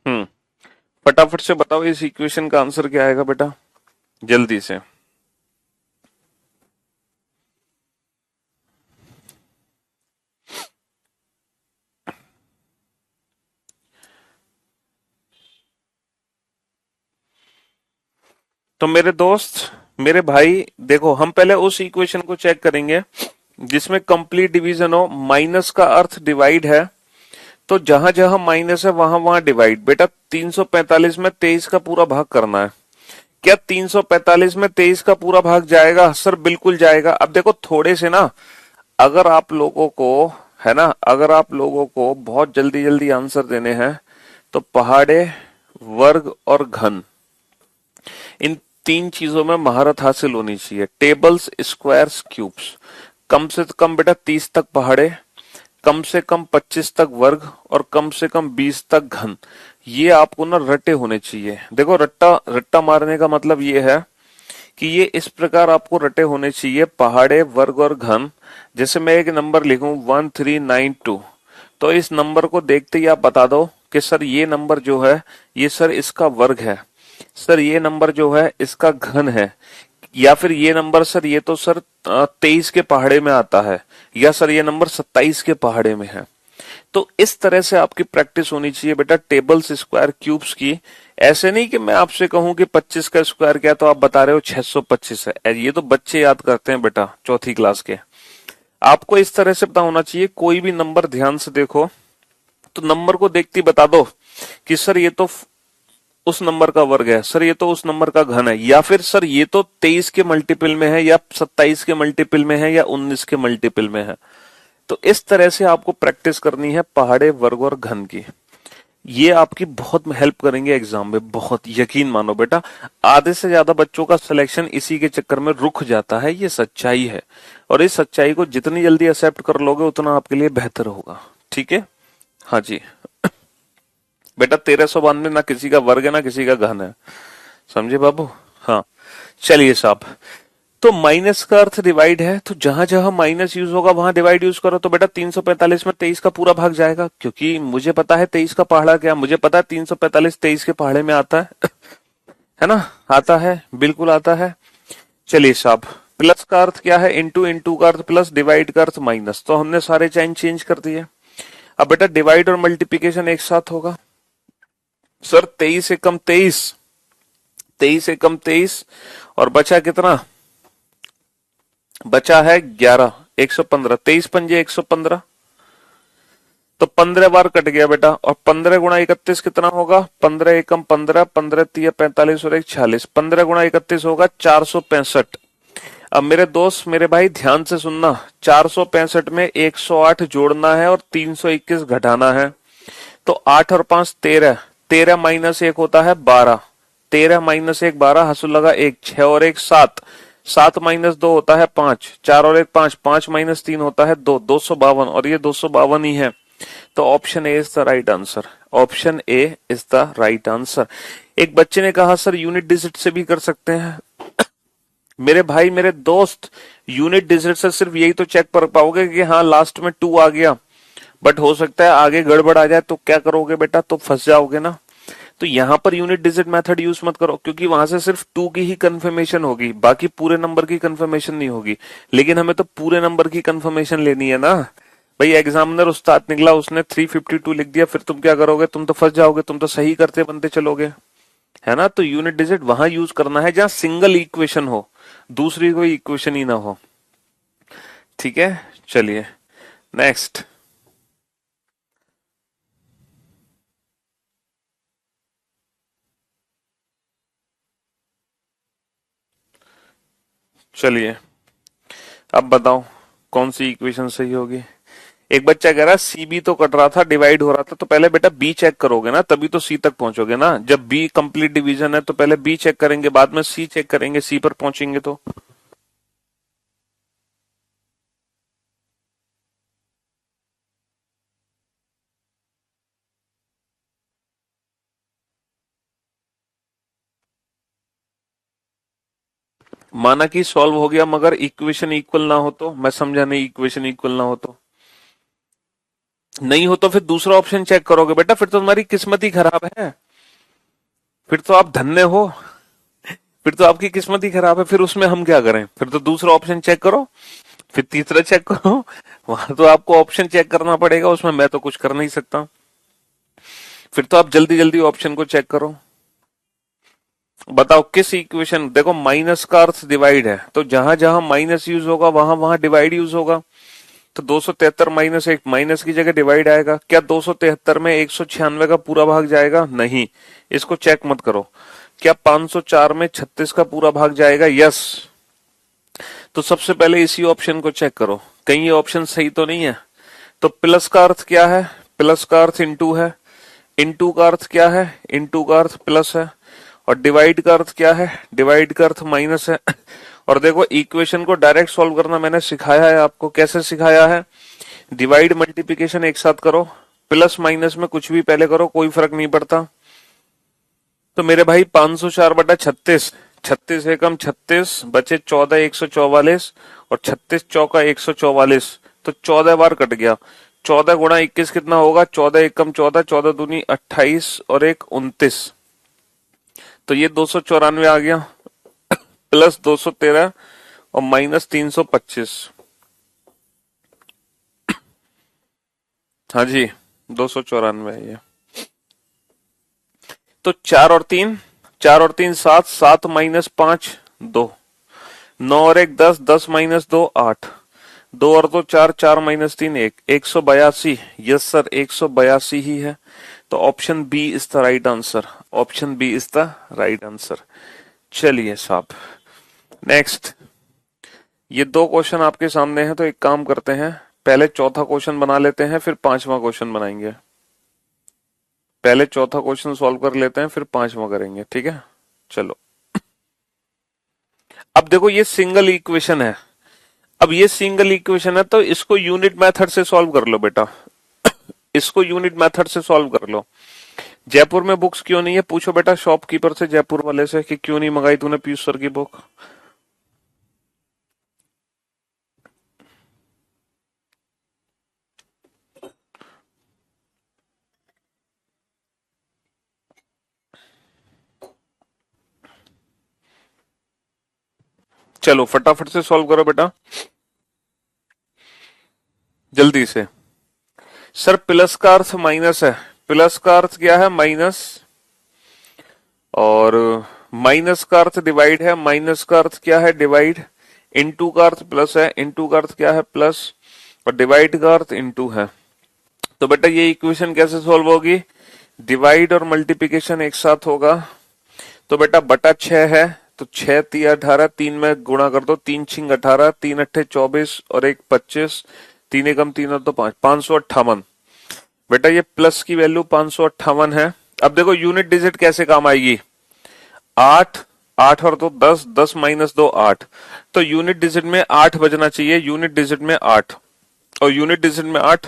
हम्म, फटाफट से बताओ इस इक्वेशन का आंसर क्या आएगा बेटा, जल्दी से। तो मेरे दोस्त, मेरे भाई, देखो हम पहले उस इक्वेशन को चेक करेंगे जिसमें कंप्लीट डिवीजन हो, माइनस का अर्थ डिवाइड है, तो जहां जहां माइनस है वहां वहां डिवाइड। बेटा 345 में 23 का पूरा भाग करना है। क्या 345 में 23 का पूरा भाग जाएगा? सर बिल्कुल जाएगा। अब देखो थोड़े से ना, अगर आप लोगों को, है ना, अगर आप लोगों को बहुत जल्दी जल्दी आंसर देने हैं तो पहाड़े, वर्ग और घन, इन तीन चीजों में महारत हासिल होनी चाहिए। Tables, squares, cubes. कम से कम बेटा 30 तक पहाड़े, कम से कम 25 तक वर्ग और कम से कम 20 तक घन। ये आपको ना रटे होने चाहिए। देखो रट्टा रट्टा मारने का मतलब ये है कि ये इस प्रकार आपको रटे होने चाहिए, पहाड़े, वर्ग और घन। जैसे मैं एक नंबर लिखूं 1392, तो इस नंबर को देखते ही आप बता दो कि सर ये नंबर जो है ये सर इसका वर्ग है, सर ये नंबर जो है इसका घन है, या फिर ये नंबर सर ये तो सर 23 के पहाड़े में आता है, या सर ये नंबर 27 के पहाड़े में है। तो इस तरह से आपकी प्रैक्टिस होनी चाहिए बेटा टेबल्स, स्क्वायर, क्यूब्स की। ऐसे नहीं कि मैं आपसे कहूं कि 25 का स्क्वायर क्या, तो आप बता रहे हो 625 है। ये तो बच्चे याद करते हैं बेटा चौथी क्लास के। आपको इस तरह से पता होना चाहिए, कोई भी नंबर ध्यान से देखो तो नंबर को देखते ही बता दो कि सर ये तो उस नंबर का वर्ग है, सर ये तो उस नंबर का घन है, या फिर सर ये तो 23 के मल्टीपल में है, या 27 के मल्टीपल में है, या 19 के मल्टीपल में है। तो इस तरह से आपको प्रैक्टिस करनी है पहाड़े, वर्ग और घन की। ये आपकी बहुत हेल्प करेंगे एग्जाम में, बहुत, यकीन मानो बेटा। आधे से ज्यादा बच्चों का सिलेक्शन इसी के चक्कर में रुक जाता है, ये सच्चाई है। और इस सच्चाई को जितनी जल्दी एक्सेप्ट कर लोगे उतना आपके लिए बेहतर होगा। ठीक है, हाँ जी। बेटा 1392 ना किसी का वर्ग है ना किसी का घन है, समझे बाबू। हाँ, चलिए साहब। तो माइनस का अर्थ डिवाइड है, तो जहां जहां माइनस यूज होगा वहां डिवाइड यूज करो। तो बेटा 345 में 23 का पूरा भाग जाएगा, क्योंकि मुझे पता है 23 का पहाड़ा क्या, मुझे पता है 345 23 के पहाड़े में आता है। है ना, आता है, बिल्कुल आता है। चलिए साहब, प्लस का अर्थ क्या है, इंटू, इंटू का अर्थ प्लस, डिवाइड का अर्थ माइनस, तो हमने सारे साइन चेंज कर दिए। अब बेटा डिवाइड और मल्टीप्लीकेशन एक साथ होगा। सर 23 से कम 23, 23 से कम 23, और बचा कितना, बचा है 11, 115, 23 पंजे 115, तो 15 बार कट गया बेटा। और 15 गुणा 31 कितना होगा, 15 एकम 15, 15 तिया 45 और 1 46, 15 गुणा 31 होगा 465। अब मेरे दोस्त, मेरे भाई ध्यान से सुनना, 465 में 108 जोड़ना है और 321 घटाना है। तो 8 और 5 13, 13 माइनस 1 होता है 12, 13 माइनस 1 12, हंसू लगा 1, 6 और 1 7, 7 माइनस 2 होता है 5, 4 और 1 5, 5 माइनस 3 होता है 2, 252, और ये 252 ही है। तो option A is the right answer, option A is the right answer. एक बच्चे ने कहा सर यूनिट डिजिट से भी कर सकते हैं। मेरे भाई, मेरे दोस्त, यूनिट डिजिट से सिर्फ यही तो चेक कर पाओगे कि हाँ लास्ट में 2 आ गया, बट हो सकता है आगे गड़बड़ आ जाए, तो क्या करोगे बेटा, तो फंस जाओगे ना। तो यहां per unit digit method use मत करो, क्योंकि वहां से सिर्फ 2 की ही कंफर्मेशन होगी, बाकी पूरे नंबर की कंफर्मेशन नहीं होगी। लेकिन हमें तो पूरे नंबर की कंफर्मेशन लेनी है ना भाई। एग्जामिनर उस्ताद निकला, उसने 352 लिख दिया, फिर तुम क्या करोगे, तुम तो फंस जाओगे, तुम तो सही करते बनते चलोगे, है ना। तो यूनिट डिजिट वहां यूज करना है जहां सिंगल इक्वेशन हो, दूसरी कोई इक्वेशन ही ना हो। ठीक है, चलिए नेक्स्ट। चलिए अब बताओ कौन सी इक्वेशन सही होगी। एक बच्चा कह रहा है सी बी तो कट रहा था, डिवाइड हो रहा था, तो पहले बेटा बी चेक करोगे ना, तभी तो सी तक पहुंचोगे ना। जब बी कंप्लीट डिवीजन है तो पहले बी चेक करेंगे, बाद में सी चेक करेंगे, सी पर पहुंचेंगे तो। माना कि सॉल्व हो गया मगर इक्वेशन इक्वल ना हो तो, मैं समझा नहीं, इक्वेशन इक्वल ना हो तो नहीं हो तो फिर दूसरा ऑप्शन चेक करोगे बेटा, फिर तो तुम्हारी किस्मत ही खराब है, फिर तो आप धन्य हो, फिर तो आपकी किस्मत ही खराब है, फिर उसमें हम क्या करें, फिर तो दूसरा ऑप्शन चेक करो, फिर तीसरा चेक करो, वहां तो आपको ऑप्शन चेक करना पड़ेगा, उसमें मैं तो कुछ कर नहीं सकता, फिर तो आप जल्दी जल्दी ऑप्शन को चेक करो। बताओ किस इक्वेशन, देखो माइनस का अर्थ डिवाइड है, तो जहां जहां माइनस यूज होगा वहां वहां डिवाइड यूज होगा। तो 273 माइनस एक, माइनस की जगह डिवाइड आएगा क्या? 273 में 196 का पूरा भाग जाएगा? नहीं, इसको चेक मत करो। क्या 504 में 36 का पूरा भाग जाएगा? यस। तो सबसे पहले इसी ऑप्शन को चेक करो, कहीं ये ऑप्शन सही तो नहीं है। तो प्लस का अर्थ क्या है? प्लस का अर्थ इंटू है, इंटू का अर्थ क्या है? इंटू का अर्थ प्लस है, और डिवाइड का अर्थ क्या है? डिवाइड का अर्थ माइनस है। और देखो इक्वेशन को डायरेक्ट सॉल्व करना मैंने सिखाया है आपको, कैसे सिखाया है? डिवाइड मल्टीप्लिकेशन एक साथ करो, प्लस माइनस में कुछ भी पहले करो, कोई फर्क नहीं पड़ता। तो मेरे भाई 504 बटा 36, 36 एकम 36 बचे 14 144, और 36 चौका 144, तो 14 बार कट गया। 14 गुणा 21 कितना होगा? 14 एकम 14, 14 दूनी 28 और एक 29, तो ये 294 आ गया, प्लस 213 और माइनस 325। हाँ जी, 294 है ये। तो 4 और 3, 4 और 3 7, 7 माइनस 5 2, 9 और 1 10, 10 माइनस 2 8, 2 और 2 4, 4 माइनस 3 1, 182। यस सर, 182 ही है। तो option B is the right answer, option B is the right answer. चलिए साहब नेक्स्ट, ये दो क्वेश्चन आपके सामने हैं, तो एक काम करते हैं, पहले चौथा क्वेश्चन बना लेते हैं, फिर पांचवा क्वेश्चन बनाएंगे। पहले चौथा क्वेश्चन सॉल्व कर लेते हैं, फिर पांचवा करेंगे, ठीक है? चलो अब देखो ये सिंगल इक्वेशन है, अब ये सिंगल इक्वेशन है तो इसको यूनिट मेथड से सॉल्व कर लो बेटा, इसको यूनिट मेथड से सॉल्व कर लो। जयपुर में बुक्स क्यों नहीं है? पूछो बेटा शॉपकीपर से, जयपुर वाले से, कि क्यों नहीं मंगाई तूने पीयूष सर की बुक। चलो फटाफट से सॉल्व करो बेटा, जल्दी से। सर प्लस का अर्थ माइनस है, प्लस का अर्थ क्या है? माइनस, और माइनस का अर्थ डिवाइड है, माइनस का अर्थ क्या है? डिवाइड। इनटू का अर्थ प्लस है, इनटू का अर्थ क्या है? प्लस, और डिवाइड का अर्थ इनटू है। तो बेटा ये इक्वेशन कैसे सॉल्व होगी? डिवाइड और मल्टीप्लिकेशन एक साथ होगा, तो बेटा बटा 6 है, तो 6 3 18, 3 में गुणा कर दो, 3 छिंग 18, 3 अट्ठे 24 और एक 25, 3 एकम 3 और 2 5, 558। बेटा ये प्लस की वैल्यू 558 है। अब देखो यूनिट डिजिट कैसे काम आएगी? 8, 8 और 2 10, 10 माइनस 2 8, तो यूनिट डिजिट में 8 बजना चाहिए, यूनिट डिजिट में 8, और यूनिट डिजिट में 8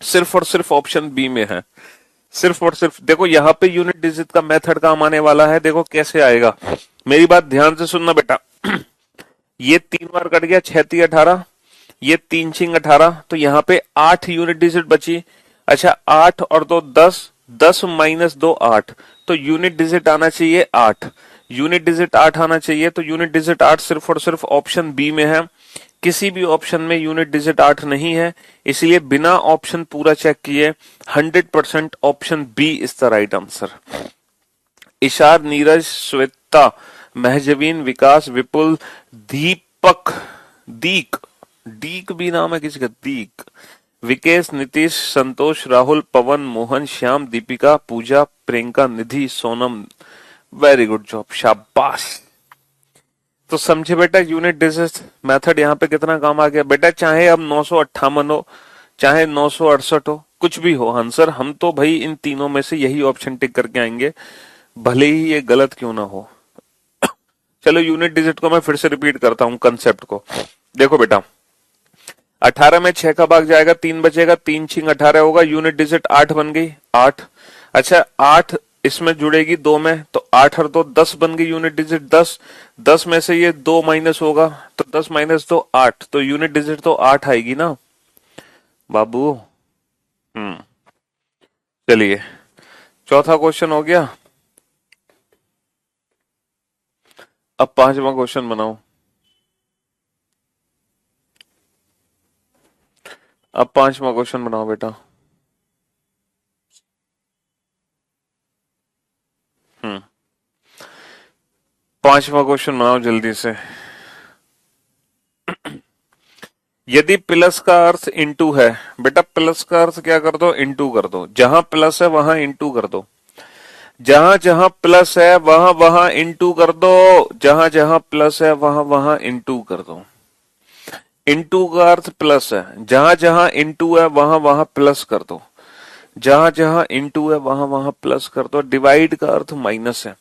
सिर्फ और सिर्फ ऑप्शन बी में है, सिर्फ और सिर्फ। देखो यहाँ पे यूनिट डिजिट का मेथड काम आने वाला है, देखो कैसे आएगा, मेरी बात ध्यान से सुनना बेटा। ये 3 बार कट गया, 6 3 18, ये 3 छिंग 18, तो यहाँ पे 8 यूनिट डिजिट बची। अच्छा 8 और 2 10, 10 माइनस 2 8, तो यूनिट डिजिट आना चाहिए 8, यूनिट डिजिट 8 आना चाहिए, तो यूनिट डिजिट 8 सिर्फ और सिर्फ ऑप्शन बी में है, किसी भी ऑप्शन में यूनिट डिजिट 8 नहीं है, इसलिए बिना ऑप्शन पूरा चेक किए 100% option B is the right answer. Ishar, Neeraj, Shweta, Mahjabeen, Vikas, Vipul, Deepak, Deek, Deek भी नाम है किसी का, Deek, Vikesh, Nitish, Santosh, Rahul, Pawan, Mohan, Shyam, Deepika, Pooja, Priyanka, Nidhi, Sonam. Very good job, शाबाश। तो समझे बेटा, यूनिट डिजिट मेथड यहाँ पे कितना काम आ गया बेटा। चाहे अब 958 हो, चाहे 968 हो, कुछ भी हो आंसर, हम तो भाई इन तीनों में से यही ऑप्शन टिक करके आएंगे, भले ही ये गलत क्यों ना हो। चलो यूनिट डिजिट को मैं फिर से रिपीट करता हूं कंसेप्ट को। देखो बेटा, 18 में 6 का भाग जाएगा, 3 बचेगा, 3 छिंग 18 होगा, यूनिट डिजिट 8 बन गई, 8। अच्छा 8 इसमें जुड़ेगी 2 में, तो 8 और 2 10 बन गई यूनिट डिजिट 10। 10 में से ये 2 माइनस होगा, तो 10 माइनस 2 8, तो यूनिट डिजिट तो 8 आएगी ना बाबू। चलिए चौथा क्वेश्चन हो गया। अब पांचवा क्वेश्चन बनाओ। अब पांचवा क्वेश्चन बनाओ बेटा। पांचवा क्वेश्चन बनाओ जल्दी से। यदि प्लस का अर्थ इंटू है बेटा, प्लस का अर्थ क्या कर दो, इंटू कर दो। जहां प्लस है वहां इंटू कर दो, जहां जहां प्लस है वहां वहां इंटू कर दो, जहां जहां प्लस है वहां वहां इंटू कर दो। इंटू का अर्थ प्लस है, जहां जहां इंटू है वहां वहां प्लस कर दो, जहां जहां इंटू है वहां वहां प्लस कर दो। डिवाइड का अर्थ माइनस है,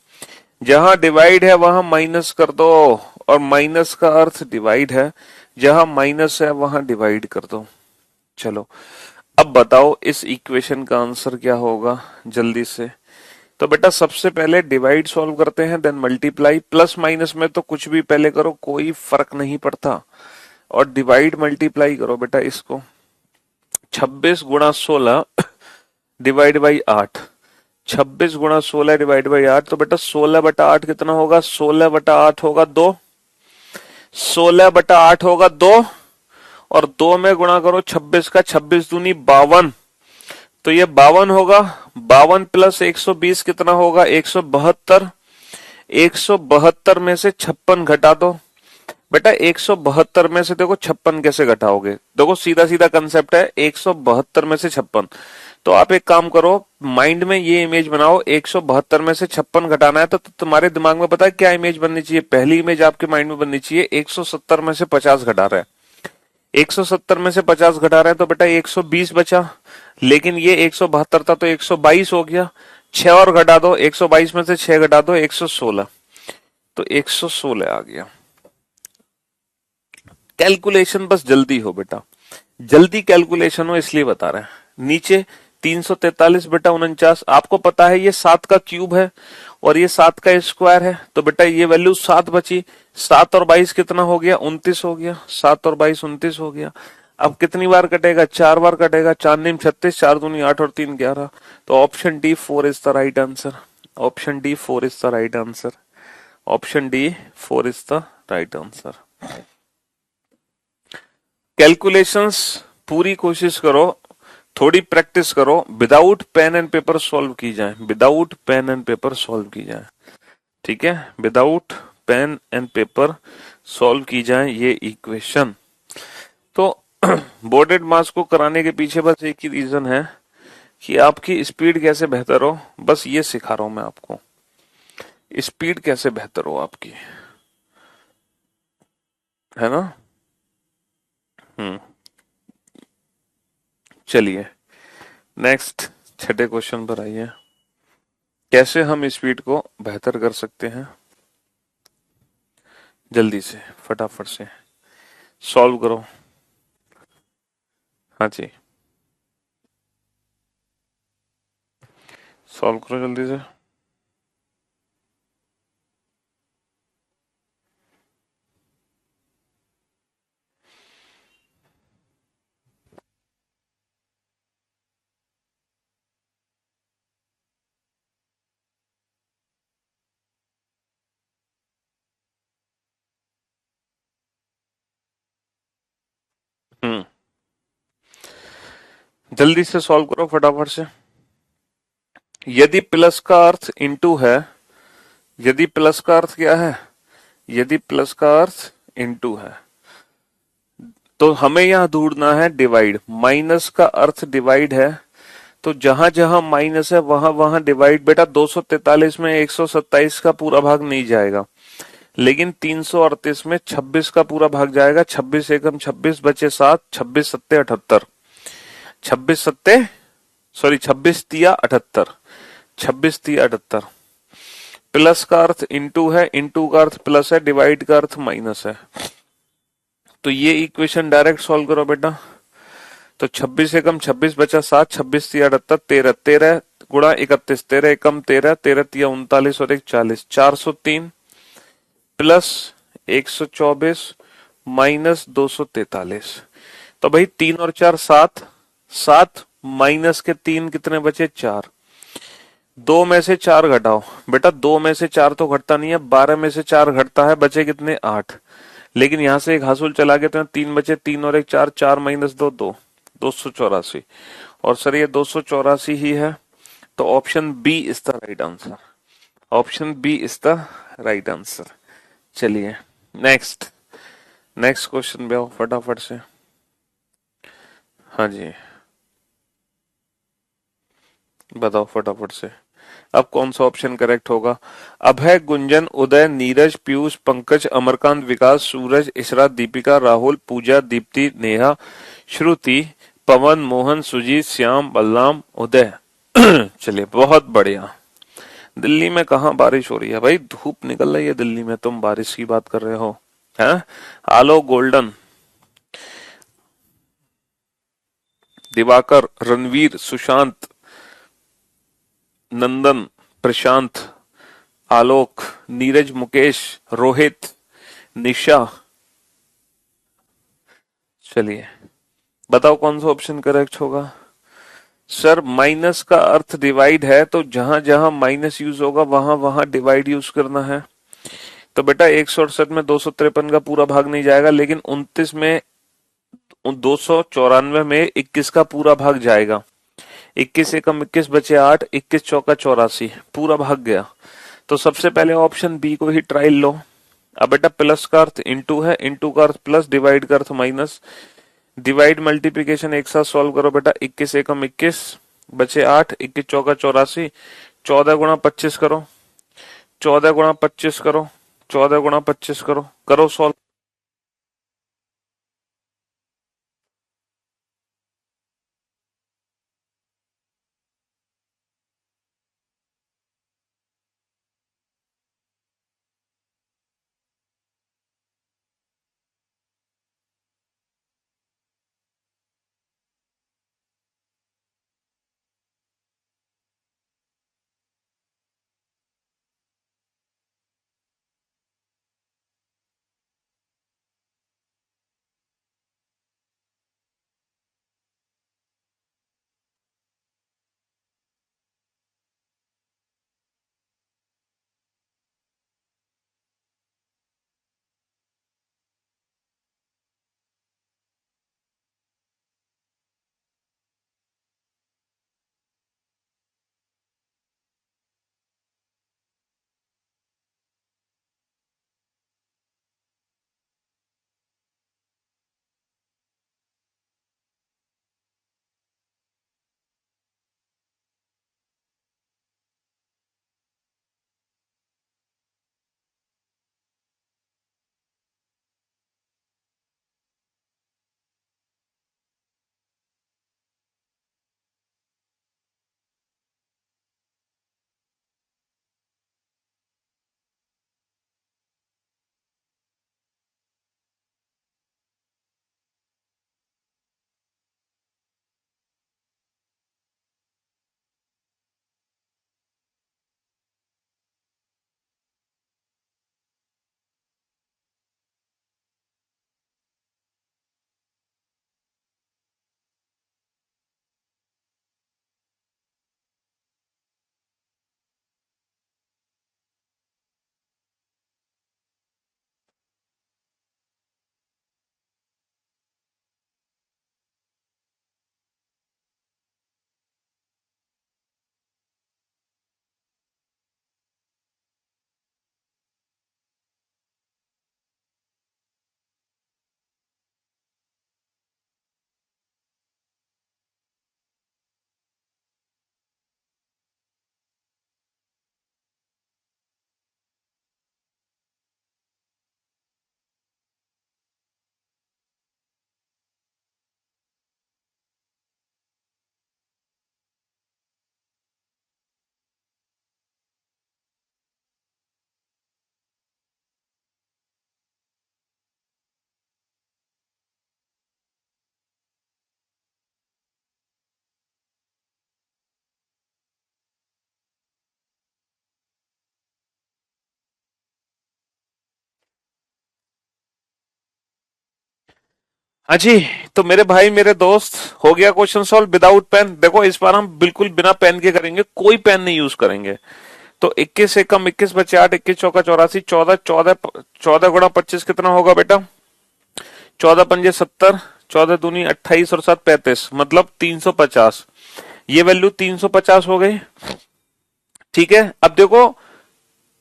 जहां डिवाइड है वहां माइनस कर दो, और माइनस का अर्थ डिवाइड है, जहां माइनस है वहां डिवाइड कर दो। चलो अब बताओ इस इक्वेशन का आंसर क्या होगा जल्दी से। तो बेटा सबसे पहले डिवाइड सॉल्व करते हैं, देन मल्टीप्लाई। प्लस माइनस में तो कुछ भी पहले करो कोई फर्क नहीं पड़ता, और डिवाइड मल्टीप्लाई करो बेटा इसको। 26 गुणा 16 डिवाइड बाई 8, 26 गुणा 16 डिवाइड बाई 8, तो बेटा 16 बटा 8 कितना होगा, 16 बटा 8 होगा 2, 16 बटा 8 होगा 2, और 2 में गुणा करो 26 का, 26 दूनी 52, तो ये 52 होगा। 52 प्लस 120 कितना होगा, 172। 172 में से 56 घटा दो बेटा। 172 में से देखो 56 कैसे घटाओगे, देखो सीधा सीधा कंसेप्ट है, 172 में से 56। तो आप एक काम करो, माइंड में ये इमेज बनाओ, 172 में से 56 घटाना है, तो तुम्हारे दिमाग में पता है क्या इमेज बननी चाहिए, पहली इमेज आपके माइंड में बननी चाहिए 170 में से 50 घटा रहा है। 170 में से 50 घटा रहा है तो बेटा 120 बचा, लेकिन ये 172 था तो 122 हो गया। 6 और घटा दो, 122 में से 6 घटा दो 116, तो 116 आ गया। कैलकुलेशन बस जल्दी हो बेटा, जल्दी कैलकुलेशन हो इसलिए बता रहे हैं। नीचे 343 बेटा 49, आपको पता है ये 7 का क्यूब है और ये 7 का स्क्वायर है, तो बेटा ये वैल्यू 7 बची। 7 और 22 कितना हो गया, 29 हो गया। 7 और 22 29 हो गया। अब कितनी बार कटेगा, 4 बार कटेगा। 4 नीम 36, 4 दूनी 8 और 3 11, तो option D 4 is the right answer. Option D 4 is the right answer. Option D 4 is the right answer. Calculations पूरी कोशिश करो, थोड़ी प्रैक्टिस करो, without pen and paper solve की जाए, without pen and paper solve की जाए, ठीक है, without pen and paper solve की जाए ये इक्वेशन। तो बोर्डेड मास को कराने के पीछे बस एक ही रीजन है कि आपकी स्पीड कैसे बेहतर हो, बस ये सिखा रहा हूं मैं आपको, स्पीड कैसे बेहतर हो आपकी, है ना। चलिए नेक्स्ट छठे क्वेश्चन पर आइए। कैसे हम स्पीड को बेहतर कर सकते हैं, जल्दी से फटाफट से सॉल्व करो। हाँ जी सॉल्व करो जल्दी से। जल्दी से सॉल्व करो फटाफट से। यदि प्लस का अर्थ इंटू है, यदि प्लस का अर्थ क्या है, यदि प्लस का अर्थ इंटू है, तो हमें यहां ढूंढना है डिवाइड। माइनस का अर्थ डिवाइड है, तो जहां जहां माइनस है वहां वहां डिवाइड। बेटा 243 में 127 का पूरा भाग नहीं जाएगा, लेकिन 338 में 26 का पूरा भाग जाएगा, 26 एकम 26 बचे 7, 26 सत्ते 78, 26 सत्ते सॉरी 26 तिया 78, 26 तिया 78। प्लस का अर्थ इंटू है, इंटू का अर्थ प्लस है, डिवाइड का अर्थ माइनस है। तो ये इक्वेशन डायरेक्ट सॉल्व करो बेटा। तो 26 एकम 26 बचा 7, 26 तिया 78, 13, 13 गुणा 31, 13 एकम 13, 13 तिया 39 और 1 40, 403 प्लस 124 माइनस 243। तो भाई 3 और 4 7, 7 माइनस के 3 कितने बचे 4। 2 में से 4 घटाओ बेटा, 2 में से 4 तो घटता नहीं है, 12 में से 4 घटता है, बचे कितने 8। लेकिन यहां से एक हासुल चला गया तो 3 बचे, 3 और 1 4, 4 माइनस 2 2, 284। और सर ये 284 ही है, तो option B is the right answer. Option B is the right answer. चलिए नेक्स्ट, नेक्स्ट क्वेश्चन पे आओ फटाफट से। हाँ जी बताओ फटाफट से, अब कौन सा ऑप्शन करेक्ट होगा। अभय, गुंजन, उदय, नीरज, पीयूष, पंकज, अमरकांत, विकास, सूरज, इशरा, दीपिका, राहुल, पूजा, दीप्ति, नेहा, श्रुति, पवन, मोहन, सुजीत, श्याम, बलराम, उदय। चलिए बहुत बढ़िया। दिल्ली में कहाँ बारिश हो रही है भाई, धूप निकल रही है दिल्ली में, तुम बारिश की बात कर रहे हो हैं। आलो गोल्डन, दिवाकर, रणवीर, सुशांत, नंदन, प्रशांत, आलोक, नीरज, मुकेश, रोहित, निशा। चलिए बताओ कौन सा ऑप्शन करेक्ट होगा। सर माइनस का अर्थ डिवाइड है, तो जहां जहां माइनस यूज होगा वहां वहां डिवाइड यूज करना है। तो बेटा 168 में 253 का पूरा भाग नहीं जाएगा, लेकिन 29 में 294 में 21 का पूरा भाग जाएगा। 21 एकम 21 बचे 8, 21 चौका 84, पूरा भाग गया। तो सबसे पहले ऑप्शन बी को ही ट्रायल लो। अब बेटा प्लस का अर्थ इंटू है, इंटू का अर्थ प्लस, डिवाइड का अर्थ माइनस। डिवाइड मल्टीप्लीकेशन एक साथ सॉल्व करो बेटा, 21 एकम 21 बचे 8, 21 चौका 84, 14 गुणा 25 करो, 14 गुणा 25 करो, 14 गुणा 25 करो, करो सॉल्व। हाँ जी। तो मेरे भाई मेरे दोस्त, हो गया क्वेश्चन सॉल्व विदाउट पेन। देखो इस बार हम बिल्कुल बिना पेन के करेंगे, कोई पेन नहीं यूज करेंगे। तो 21 एकम 21 बचे 8, 21 चौका 84, 14 14 14 गुणा 25 कितना होगा बेटा? 14 पंजे 70, 14 दूनी 28 और 7 35, मतलब 350। ये वैल्यू 350 हो गई। ठीक है, अब देखो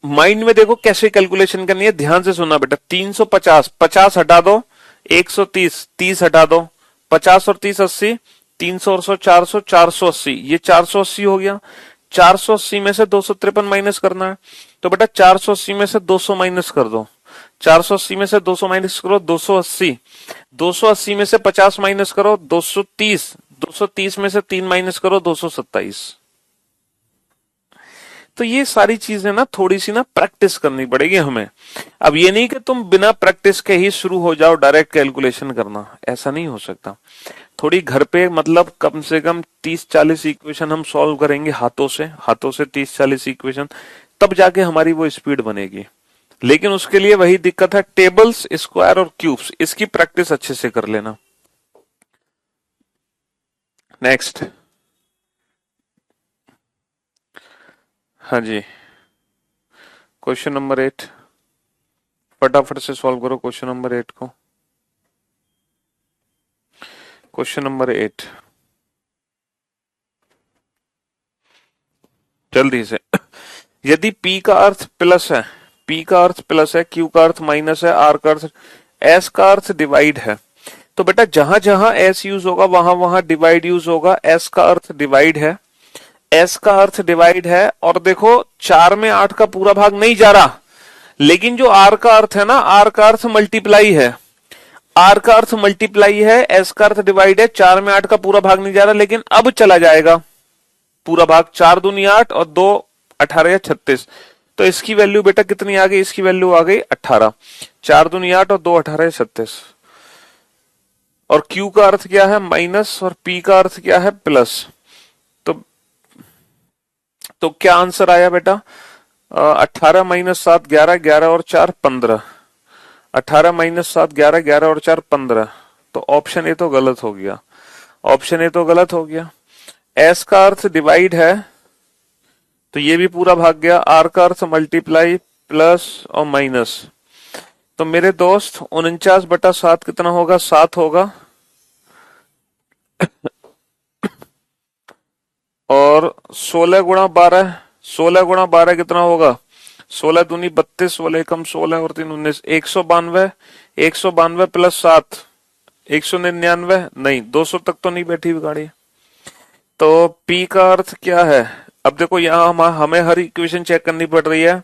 माइंड में देखो कैसे कैलकुलेशन करनी है, ध्यान से सुनना बेटा। 350, 50 हटा दो, 130, 30 हटा दो, 50 और 30 80, 300 और 100 400, 480, ये 480 हो गया। 480 में से 253 माइनस करना है, तो बेटा 480 में से 200 माइनस कर दो। 480 में से 200 माइनस करो, 280। 280 में से 50 माइनस करो, 230। 230 में से 3 माइनस करो, 227। तो ये सारी चीजें ना थोड़ी सी ना प्रैक्टिस करनी पड़ेगी हमें। अब ये नहीं कि तुम बिना प्रैक्टिस के ही शुरू हो जाओ डायरेक्ट कैलकुलेशन करना, ऐसा नहीं हो सकता। थोड़ी घर पे मतलब कम से कम 30-40 इक्वेशन हम सॉल्व करेंगे हाथों से 30-40 इक्वेशन, तब जाके हमारी वो स्पीड बनेगी। लेकिन उसके लिए वही दिक्कत है, टेबल्स, स्क्वायर और क्यूब्स, इसकी प्रैक्टिस अच्छे से कर लेना। नेक्स्ट। हाँ जी, क्वेश्चन नंबर 8, फटाफट से सॉल्व करो क्वेश्चन नंबर 8 को। क्वेश्चन नंबर 8 जल्दी से। यदि P का अर्थ प्लस है, P का अर्थ प्लस है, Q का अर्थ माइनस है, R का अर्थ, S का अर्थ डिवाइड है, तो बेटा जहां जहां S यूज होगा वहां वहां डिवाइड यूज होगा। S का अर्थ डिवाइड है, S का अर्थ डिवाइड है, और देखो 4 में 8 का पूरा भाग नहीं जा रहा, लेकिन जो R का अर्थ है ना, R का अर्थ मल्टीप्लाई है। R का अर्थ मल्टीप्लाई है, S का अर्थ डिवाइड है, 4 में 8 का पूरा भाग नहीं जा रहा, लेकिन अब चला जाएगा पूरा भाग। 4 दूनी 8 और 2 18 या 36, तो इसकी वैल्यू बेटा कितनी आ गई? इसकी वैल्यू आ गई 18। 4 दूनी 8 और 2 18 या 36। और Q का अर्थ क्या है? माइनस, और P का अर्थ क्या है? प्लस। तो क्या आंसर आया बेटा? 18 माइनस 7 11, 11 और 4 15। 18 माइनस 7 11, 11 और 4 15। तो ऑप्शन ए तो गलत हो गया, ऑप्शन ए तो गलत हो गया। एस का अर्थ डिवाइड है, तो ये भी पूरा भाग गया। आर का अर्थ मल्टीप्लाई, प्लस और माइनस। तो मेरे दोस्त 49/7 कितना होगा? 7 होगा। और 16 गुणा 12, 16 गुणा 12 कितना होगा? 16 दूनी 32, 16 एकम 16 और 3 19, 192। 192 प्लस 7, 199, नहीं 200 तक तो नहीं बैठी हुई गाड़ी। तो P का अर्थ क्या है? अब देखो यहाँ हमें हर इक्वेशन चेक करनी पड़ रही है।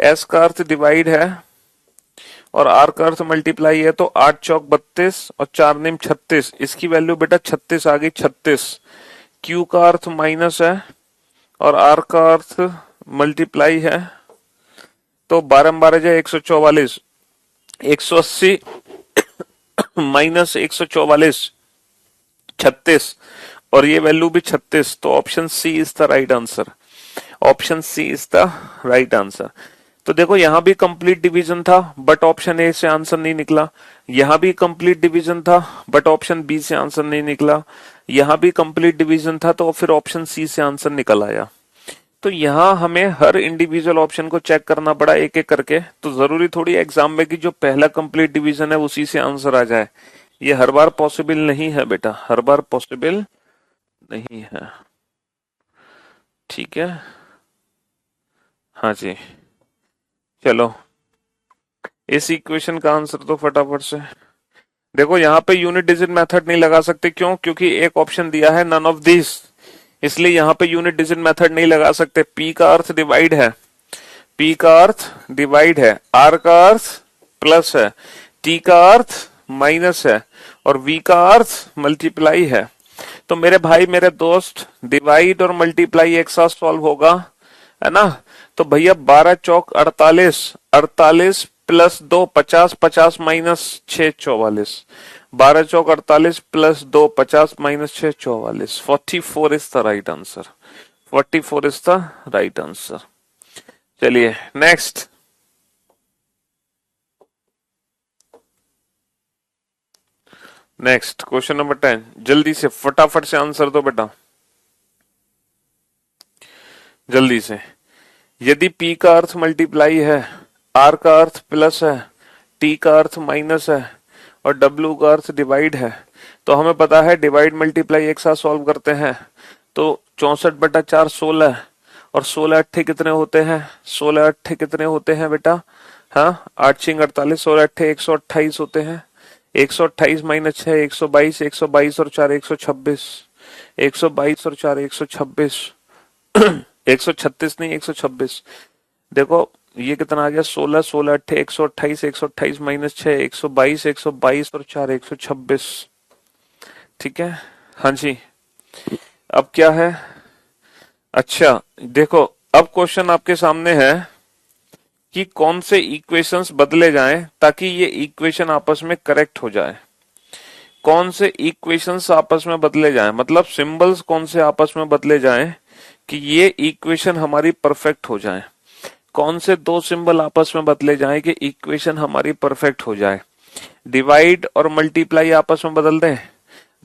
S का अर्थ डिवाइड है और R का अर्थ मल्टीप्लाई है, तो 8 चौक 32 और 4 नेम 36, इसकी वैल्यू बेटा 36 आ गई। 36। Q का अर्थ माइनस है और R का अर्थ मल्टीप्लाई है, तो 12 12 जाए 144, 180 माइनस 144, 36, और ये वैल्यू भी 36। तो option C is the right answer, option C is the right answer. तो देखो यहां भी कंप्लीट डिवीजन था, बट ऑप्शन ए से आंसर नहीं निकला। यहां भी कंप्लीट डिवीजन था, बट ऑप्शन बी से आंसर नहीं निकला। यहां भी कंप्लीट डिवीजन था, तो फिर ऑप्शन सी से आंसर निकल आया। तो यहाँ हमें हर इंडिविजुअल ऑप्शन को चेक करना पड़ा एक एक करके। तो जरूरी थोड़ी एग्जाम में कि जो पहला कंप्लीट डिवीजन है उसी से आंसर आ जाए, ये हर बार पॉसिबल नहीं है बेटा, हर बार पॉसिबल नहीं है। ठीक है, हाँ जी। चलो इस इक्वेशन का आंसर तो फटाफट से देखो। यहाँ पे यूनिट डिजिट मेथड नहीं लगा सकते, क्यों? क्योंकि एक ऑप्शन दिया है नन ऑफ दिस, इसलिए यहाँ पे यूनिट डिजिट मेथड नहीं लगा सकते। P का अर्थ डिवाइड है, P का अर्थ डिवाइड है, R का अर्थ प्लस है, T का अर्थ माइनस है, और V का अर्थ मल्टीप्लाई है। तो मेरे भाई मेरे दोस्त, डिवाइड और मल्टीप्लाई एक साथ सॉल्व होगा, है ना? तो भैया 12 चौक 48, 48 plus 2 50, 50 minus 6 44। 12 Chowk 48 plus 2 50 minus 6 44। 44 is the right answer, 44 is the right answer. चलिए नेक्स्ट। नेक्स्ट क्वेश्चन नंबर 10, जल्दी से फटाफट से आंसर दो बेटा, जल्दी से। यदि P का अर्थ मल्टीप्लाई है, R का अर्थ प्लस है, T का अर्थ माइनस है और W का अर्थ डिवाइड है, तो हमें पता है डिवाइड मल्टीप्लाई एक साथ सॉल्व करते हैं तो 64/4 16, और 16 अट्ठे कितने होते हैं, 16 अट्ठे कितने होते हैं बेटा, हाँ 8 छिंग 48, 16 अट्ठे 128 होते हैं, 128 माइनस 6 122, 122 और 4 126, 122 और 4 126, 136 नहीं 126। देखो ये कितना आ गया, 16 16 अट्ठे 128, 128 माइनस 6 122, 122 और 4 126। ठीक है, हाँ जी। अब क्या है, अच्छा देखो अब क्वेश्चन आपके सामने है कि कौन से इक्वेशंस बदले जाएं ताकि ये इक्वेशन आपस में करेक्ट हो जाए। कौन से इक्वेशंस आपस में बदले जाएं, मतलब सिंबल्स कौन से आपस में बदले जाएं कि ये इक्वेशन हमारी परफेक्ट हो जाए। कौन से दो सिंबल आपस में बदले जाएं कि इक्वेशन हमारी परफेक्ट हो जाए। डिवाइड और मल्टीप्लाई आपस में बदल दें।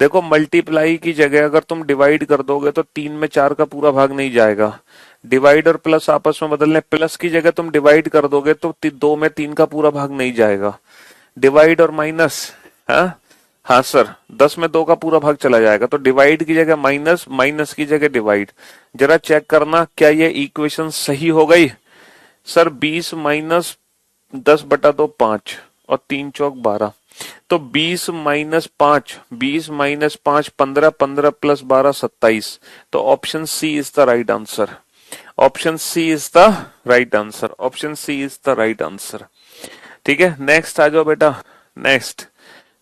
देखो मल्टीप्लाई की जगह अगर तुम डिवाइड कर दोगे तो 3 में 4 का पूरा भाग नहीं जाएगा। डिवाइड और प्लस आपस में बदलने, प्लस की जगह तुम डिवाइड कर दोगे तो 2 में 3 का पूरा भाग नहीं जाएगा। डिवाइड और माइनस, हाँ हाँ सर 10 में 2 का पूरा भाग चला जाएगा, तो डिवाइड की जगह माइनस, माइनस की जगह डिवाइड। जरा चेक करना क्या ये इक्वेशन सही हो गई। सर 20 माइनस 10/2 5 और 3 चौक 12, तो 20 माइनस 5, 20 माइनस 5 15, 15 प्लस 12 27। तो option C is the right answer. Option C is the right answer. Option C is the right answer. ठीक है, नेक्स्ट आ जाओ बेटा। Next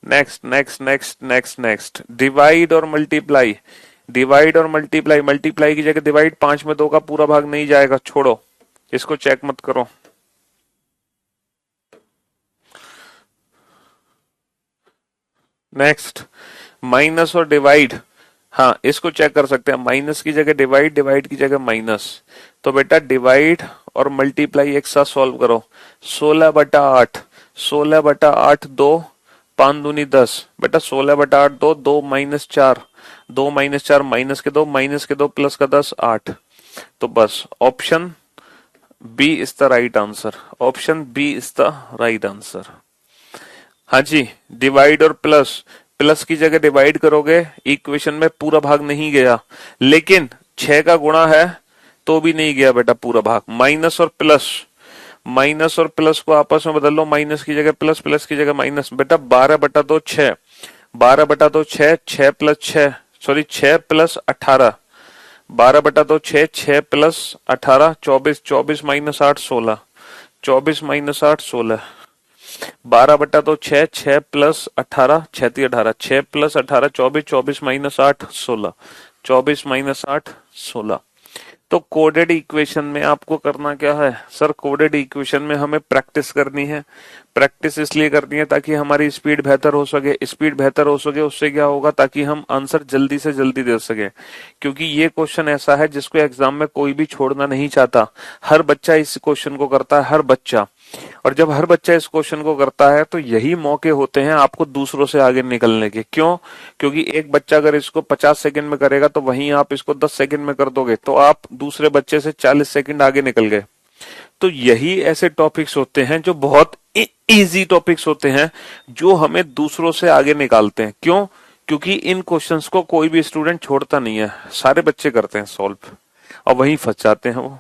next next next next next divide और multiply. Divide और multiply, multiply की जगह डिवाइड, 5 में 2 का पूरा भाग नहीं जाएगा, छोड़ो इसको, चेक मत करो। नेक्स्ट माइनस और डिवाइड, हाँ इसको चेक कर सकते हैं। माइनस की जगह डिवाइड, डिवाइड की जगह माइनस, तो बेटा डिवाइड और मल्टीप्लाई एक साथ सॉल्व करो। 16/8, 16/8 2, 5 दूनी 10, बेटा 16/8 2, 2 माइनस 4, 2 माइनस 4 माइनस के 2, माइनस के 2 प्लस का 10 8। तो बस option B is the right answer. Option B is the right answer. हाँ जी, डिवाइड और प्लस, प्लस की जगह डिवाइड करोगे इक्वेशन में पूरा भाग नहीं गया, लेकिन 6 का गुणा है तो भी नहीं गया बेटा पूरा भाग। माइनस और प्लस, माइनस और प्लस को आपस में बदल लो, माइनस की जगह प्लस, प्लस की जगह माइनस। बेटा 12/2 6, 12/2 6, 6 plus 6 sorry 6 plus 18, 12/2 6, 6 plus 18 24, 24 minus 8 16, 24 minus 8 16। 12/2 6, 6 plus 18 6 18, 6 plus 18 24, 24 minus 8 16, 24 minus 8 16। तो कोडेड इक्वेशन में आपको करना क्या है सर, कोडेड इक्वेशन में हमें प्रैक्टिस करनी है। प्रैक्टिस इसलिए करनी है ताकि हमारी स्पीड बेहतर हो सके। स्पीड बेहतर हो सके उससे क्या होगा, ताकि हम आंसर जल्दी से जल्दी दे सके। क्योंकि ये क्वेश्चन ऐसा है जिसको एग्जाम में कोई भी छोड़ना नहीं चाहता। हर बच्चा इस क्वेश्चन को करता है, हर बच्चा। और जब हर बच्चा इस क्वेश्चन को करता है तो यही मौके होते हैं आपको दूसरों से आगे निकलने के। क्यों? क्योंकि एक बच्चा अगर इसको 50 सेकंड में करेगा तो वहीं आप इसको 10 सेकंड में कर दोगे तो आप दूसरे बच्चे से 40 सेकंड आगे निकल गए। तो यही ऐसे टॉपिक्स होते हैं जो बहुत इजी टॉपिक्स होते हैं, जो हमें दूसरों से आगे निकालते हैं। क्यों? क्योंकि इन क्वेश्चंस को कोई भी स्टूडेंट छोड़ता नहीं है, सारे बच्चे करते हैं सॉल्व और वहीं फंस जाते हैं वो।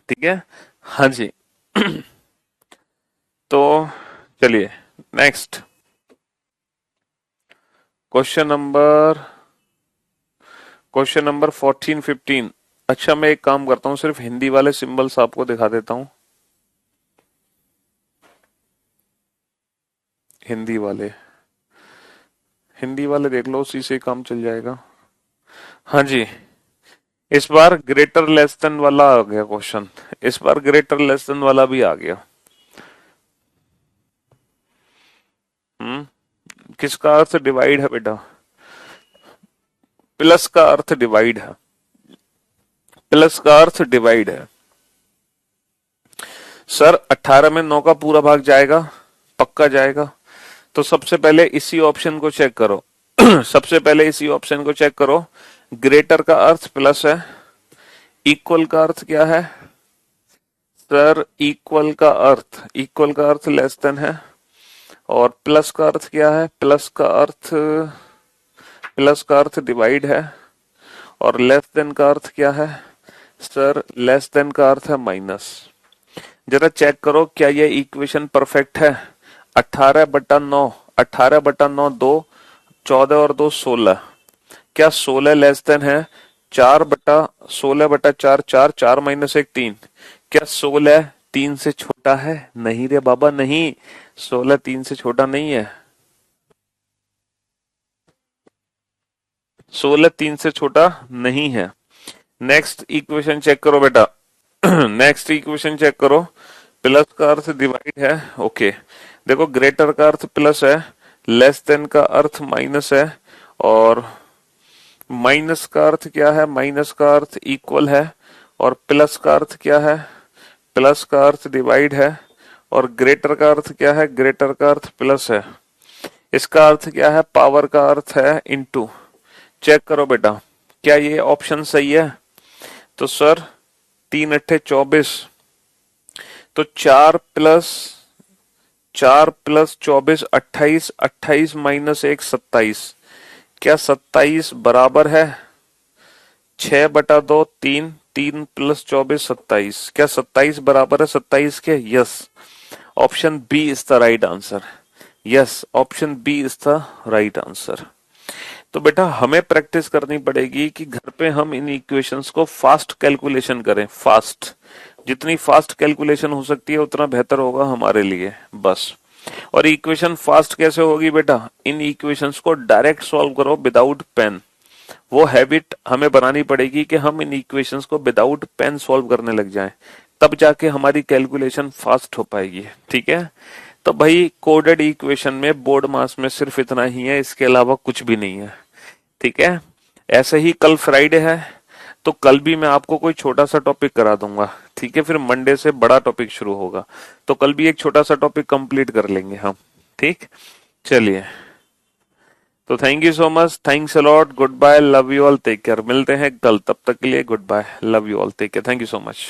ठीक है, हाँ जी। तो चलिए नेक्स्ट क्वेश्चन नंबर 14 15। अच्छा मैं एक काम करता हूं, सिर्फ हिंदी वाले सिंबल्स आपको दिखा देता हूं। हिंदी वाले देख लो, उसी से काम चल जाएगा। हाँ जी, इस बार ग्रेटर लेस देन वाला आ गया क्वेश्चन। इस बार ग्रेटर लेस देन वाला भी आ गया। किसका अर्थ डिवाइड है बेटा? प्लस का अर्थ डिवाइड है। प्लस का अर्थ डिवाइड है। सर 18 में 9 का पूरा भाग जाएगा, पक्का जाएगा। तो सबसे पहले इसी ऑप्शन को चेक करो। सबसे पहले इसी ऑप्शन को चेक करो। ग्रेटर का अर्थ प्लस है, इक्वल का अर्थ क्या है सर? इक्वल का अर्थ लेस देन है, और प्लस का अर्थ क्या है? प्लस का अर्थ डिवाइड है, और लेस देन का अर्थ क्या है सर? लेस देन का अर्थ है माइनस। जरा चेक करो क्या ये इक्वेशन परफेक्ट है? 18/9, 18/9 2, 14 और 2 16। क्या 16 लेस देन है 4/16/4? 4, 4 माइनस 1 3। क्या 16 3 से छोटा है? नहीं रे बाबा नहीं, 16 3 से छोटा नहीं है। 16 3 से छोटा नहीं है। नेक्स्ट इक्वेशन चेक करो बेटा। नेक्स्ट इक्वेशन चेक करो। प्लस का अर्थ डिवाइड है, ओके। देखो ग्रेटर का अर्थ प्लस है, लेस देन का अर्थ माइनस है, और माइनस का अर्थ क्या है? माइनस का अर्थ इक्वल है, और प्लस का अर्थ क्या है? प्लस का अर्थ डिवाइड है, और ग्रेटर का अर्थ क्या है? ग्रेटर का अर्थ प्लस है। इसका अर्थ क्या है? पावर का अर्थ है इनटू। चेक करो बेटा, क्या ये ऑप्शन सही है? तो सर 3 अट्ठे 24, तो 4 प्लस 24 28, 28 माइनस 1 27। क्या 27 बराबर है 6/2 3? 3 प्लस 24 27। क्या 27 बराबर है 27 के? Yes, option B is the right answer. Yes, option B is the right answer. तो बेटा हमें प्रैक्टिस करनी पड़ेगी कि घर पे हम इन इक्वेशंस को फास्ट कैलकुलेशन करें। फास्ट, जितनी फास्ट कैलकुलेशन हो सकती है उतना बेहतर होगा हमारे लिए, बस। और इक्वेशन फास्ट कैसे होगी बेटा? इन इक्वेशंस को डायरेक्ट सॉल्व करो विदाउट पेन। वो हैबिट हमें बनानी पड़ेगी कि हम इन इक्वेशंस को विदाउट पेन सॉल्व करने लग जाएं, तब जाके हमारी कैलकुलेशन फास्ट हो पाएगी। ठीक है, तो भाई कोडेड इक्वेशन में बोर्ड मास में सिर्फ इतना ही है, इसके अलावा कुछ भी नहीं है। ठीक है, ऐसे ही कल फ्राइडे है, तो कल भी मैं आपको कोई छोटा सा टॉपिक करा दूंगा। ठीक है, फिर मंडे से बड़ा टॉपिक शुरू होगा, तो कल भी एक छोटा सा टॉपिक कंप्लीट कर लेंगे हम। ठीक, चलिए, तो thank you so much, thanks a lot, goodbye, love you all, take care. मिलते हैं कल, तब तक के लिए goodbye, love you all, take care, thank you so much.